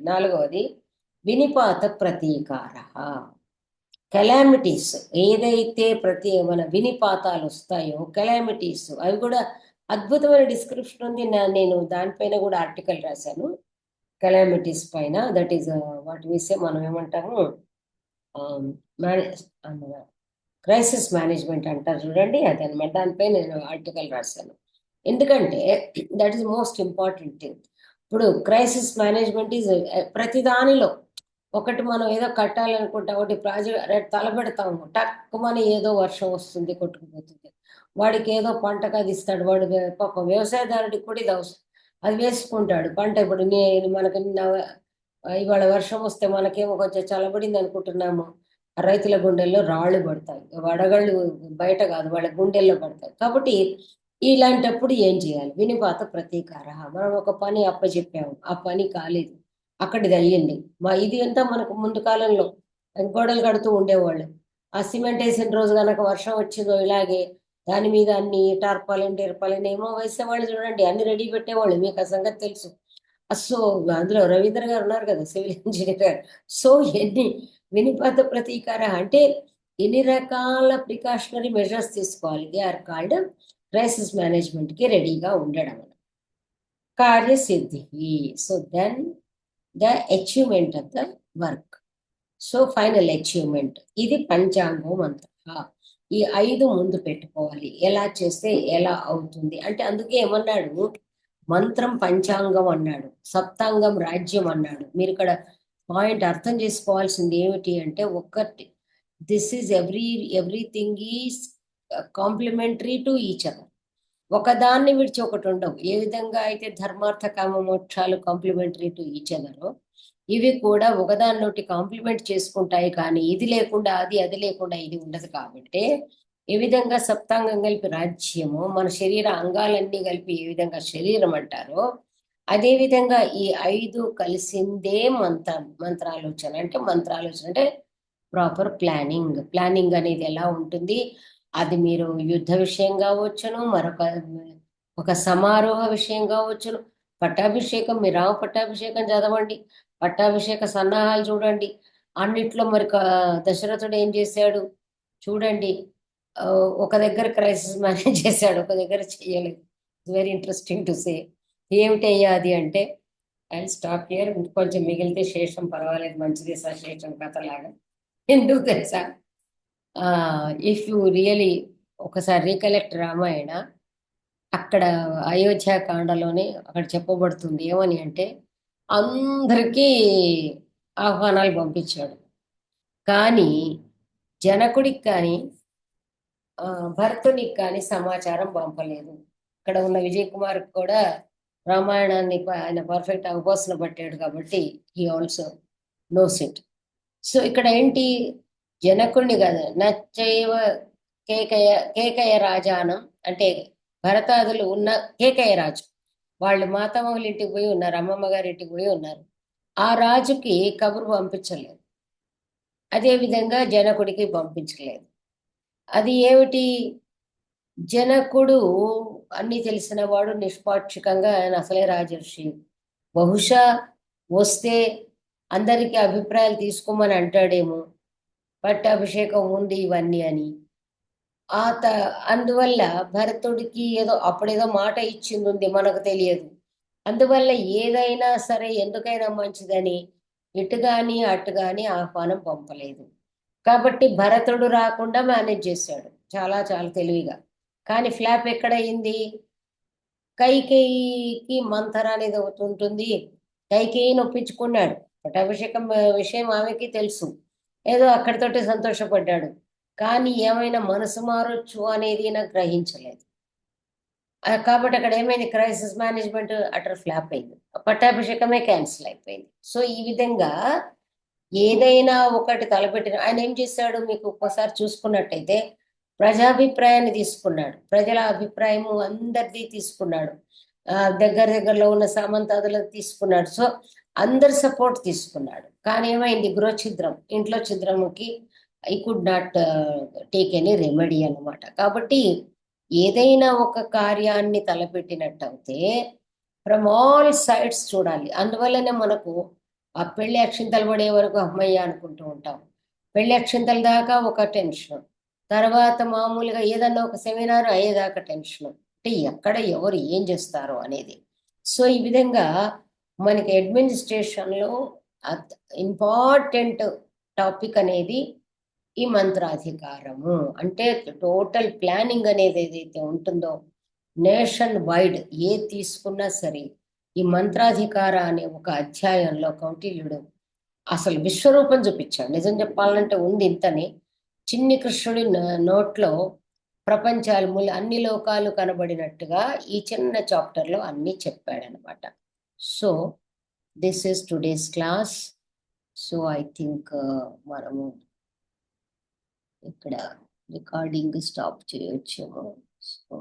నాలుగవది వినిపాత ప్రతీకార. కెలామిటీస్ ఏదైతే మన వినిపాతాలు వస్తాయో, కెలామిటీస్, అవి కూడా అద్భుతమైన డిస్క్రిప్షన్ ఉంది. నేను దానిపైన కూడా ఆర్టికల్ రాశాను, కెలామిటీస్ పైన. దట్ ఈస్ వాట్ విసే, మనం ఏమంటాము, క్రైసిస్ మేనేజ్మెంట్ అంటారు చూడండి, అది అనమాట. దానిపై నేను ఆర్టికల్ రాశాను. ఎందుకంటే that is most important thing. ఇప్పుడు క్రైసిస్ మేనేజ్మెంట్ ఈజ్ ప్రతి దానిలో, ఒకటి మనం ఏదో కట్టాలనుకుంటాం, ఒకటి ప్రాజెక్ట్ తలపెడతాము, టక్కుమని ఏదో వర్షం వస్తుంది, కొట్టుకుపోతుంది, వాడికి ఏదో పంటకు అది ఇస్తాడు, వాడు పాపం వ్యవసాయదారుడికి కూడా ఇది అవసరం, అది వేసుకుంటాడు పంట. ఇప్పుడు మనకి ఇవాళ వర్షం వస్తే మనకేమో కొంచెం చల్లబడింది అనుకుంటున్నాము, రైతుల గుండెల్లో రాళ్ళు పడతాయి, వడగళ్ళు బయట కాదు, వాళ్ళ గుండెల్లో పడతాయి. కాబట్టి ఇలాంటప్పుడు ఏం చేయాలి, వినిపాత ప్రతీకార. మనం ఒక పని అప్పచెప్పాము, ఆ పని కాలేదు, అక్కడిది అయ్యింది. ఇది అంతా మనకు ముందు కాలంలో గోడలు కడుతూ ఉండేవాళ్ళు, ఆ సిమెంట్ వేసిన రోజు కనుక వర్షం వచ్చిందో ఇలాగే దాని మీద అన్ని టార్పాలిన్ ఏమో వేసేవాళ్ళు చూడండి, అన్ని రెడీ పెట్టేవాళ్ళు, మీకు ఆ సంగతి తెలుసు. సో అందులో రవీంద్ర గారు ఉన్నారు కదా, సివిల్ ఇంజనీర్ గారు. సో ఎన్ని వినిపద ప్రతీకార అంటే ఎన్ని రకాల ప్రికాషనరీ మెజర్స్ తీసుకోవాలి, they are called crisis management కి రెడీగా ఉండడం. కార్యసిద్ధి. So then the achievement of the work. So final achievement ఇది పంచాంగం అంతా. ఈ 5 ముందు పెట్టుకోవాలి, ఎలా చేస్తే ఎలా అవుతుంది అంటే. అందుకే ఏమన్నాడు, మంత్రం పంచాంగం అన్నాడు, సప్తాంగం రాజ్యం అన్నాడు. మీరు ఇక్కడ పాయింట్ అర్థం చేసుకోవాల్సింది ఏమిటి అంటే, ఒక్కటి, this is everything is complementary to each other. ఒకదాన్ని విడిచి ఒకటి ఉండవు. ఏ విధంగా అయితే ధర్మార్థ కామ మోక్షాలు కాంప్లిమెంటరీ టు ఈచ్ అదర్, ఇవి కూడా ఒకదాన్నొకటి కాంప్లిమెంట్ చేసుకుంటాయి. కానీ ఇది లేకుండా అది, అది లేకుండా ఇది ఉండదు. కాబట్టి ఏ విధంగా సప్తాంగం కలిపి రాజ్యము, మన శరీర అంగాలన్నీ కలిపి ఏ విధంగా శరీరం అంటారో, అదే విధంగా ఈ 5 కలిసిందే మంత్రాలోచన. అంటే మంత్రాలోచన అంటే ప్రాపర్ ప్లానింగ్ అనేది ఎలా ఉంటుంది. అది మీరు యుద్ధ విషయం కావచ్చును, ఒక సమారోహ విషయం కావచ్చును. పట్టాభిషేకం, మీ రామ పట్టాభిషేకం చదవండి, పట్టాభిషేక సన్నాహాలు చూడండి. అన్నిట్లో మరి దశరథుడు ఏం చేశాడు చూడండి. ఆ, ఒక దగ్గర క్రైసిస్ మేనేజ్ చేశాడు, ఒక దగ్గర చేయలేదు. Very interesting to say. ఏమిటయ్యా అది అంటే, ఐ స్టాప్ హియర్. కొంచెం మిగిలితే శేషం పర్వాలేదు, మంచిది శేషం కథలాగా. ఎందుకు తెలుసా, ఇఫ్ యు రియలీ ఒకసారి రీకలెక్ట్ రామాయణ, అక్కడ అయోధ్యాకాండలోనే అక్కడ చెప్పబడుతుంది ఏమని అంటే, అందరికీ ఆహ్వానాలు పంపించాడు, కానీ జనకుడికి కానీ భరతునికి కానీ సమాచారం పంపలేదు. ఇక్కడ ఉన్న విజయ్ కుమార్ కూడా రామాయణాన్ని ఆయన పర్ఫెక్ట్ అవపోసన పట్టాడు కాబట్టి he also knows it. So ఇక్కడ ఏంటి, జనకుడిని కదా నచ్చైవ కేకయ రాజానం అంటే భరతాదులు ఉన్న కేకయ రాజు, వాళ్ళు మాతమ్మల ఇంటికి పోయి ఉన్నారు, అమ్మమ్మ గారి ఇంటికి పోయి ఉన్నారు. ఆ రాజుకి కబురు పంపించలేదు, అదే విధంగా జనకుడికి పంపించలేదు. అది ఏమిటి, జనకుడు అన్ని తెలిసిన వాడు, నిష్పాక్షికంగా ఆయన అసలే రాజర్షి, బహుశా వస్తే అందరికీ అభిప్రాయాలు తీసుకోమని అంటాడేమో, పట్టాభిషేకం ఉంది ఇవన్నీ అని. అందువల్ల భరతుడికి ఏదో అప్పుడేదో మాట ఇచ్చింది ఉంది, మనకు తెలియదు. అందువల్ల ఏదైనా సరే ఎందుకైనా మంచిదని ఇటు కానీ అటు కానీ ఆహ్వానం పంపలేదు. కాబట్టి భరతుడు రాకుండా మేనేజ్ చేశాడు చాలా చాలా తెలివిగా. కానీ ఫ్లాప్ ఎక్కడయింది, కైకేయికి మంథర అనేది ఒకటి ఉంటుంది. కైకేయిని ఒప్పించుకున్నాడు, పట్టాభిషేకం విషయం ఆమెకి తెలుసు, ఏదో అక్కడితోటి సంతోషపడ్డాడు. కానీ ఏమైనా మనసు మారొచ్చు అనేది నాకు గ్రహించలేదు. కాబట్టి అక్కడ ఏమైంది, క్రైసిస్ మేనేజ్మెంట్ అటర్ ఫ్లాప్ అయింది, పట్టాభిషేకమే క్యాన్సిల్ అయిపోయింది. సో ఈ విధంగా ఏదైనా ఒకటి తలపెట్టిన ఆయన ఏం చేశాడు, మీకు ఒక్కసారి చూసుకున్నట్టయితే ప్రజాభిప్రాయాన్ని తీసుకున్నాడు, ప్రజల అభిప్రాయము అందరిది తీసుకున్నాడు, దగ్గరలో ఉన్న సామంతాదులకు తీసుకున్నాడు. సో అందరి సపోర్ట్ తీసుకున్నాడు. కానీ ఏమైంది, గృహఛిద్రం, ఇంట్లో ఛిద్రముకి I could not take any remedy అనమాట. కాబట్టి ఏదైనా ఒక కార్యాన్ని తలపెట్టినట్టయితే ఫ్రమ్ ఆల్ సైడ్స్ చూడాలి. అందువల్లనే మనకు ఆ పెళ్లి అక్షింతలు పడే వరకు అమ్మయ్య అనుకుంటూ ఉంటాం. పెళ్లి అక్షింతల దాకా ఒక టెన్షన్, తర్వాత మామూలుగా ఏదన్నా ఒక సెమినార్ అయ్యేదాకా టెన్షన్, అంటే ఎక్కడ ఎవరు ఏం చేస్తారో అనేది. సో ఈ విధంగా మనకి అడ్మినిస్ట్రేషన్లో ఇంపార్టెంట్ టాపిక్ అనేది ఈ మంత్రాధికారము. అంటే టోటల్ ప్లానింగ్ అనేది ఏదైతే ఉంటుందో నేషన్ వైడ్ ఏ తీసుకున్నా సరే, ఈ మంత్రాధికార అనే ఒక అధ్యాయంలో కౌటిల్యుడు అసలు విశ్వరూపం చూపించాడు. నిజం చెప్పాలంటే ఉంది ఇంతని, చిన్ని కృష్ణుడి నోట్లో ప్రపంచాలు అన్ని లోకాలు కనబడినట్టుగా ఈ చిన్న చాప్టర్లో అన్ని చెప్పాడనమాట. So this is today's class. So I think మనము ఇక్కడ రికార్డింగ్ స్టాప్ చేయొచ్చేమో. సో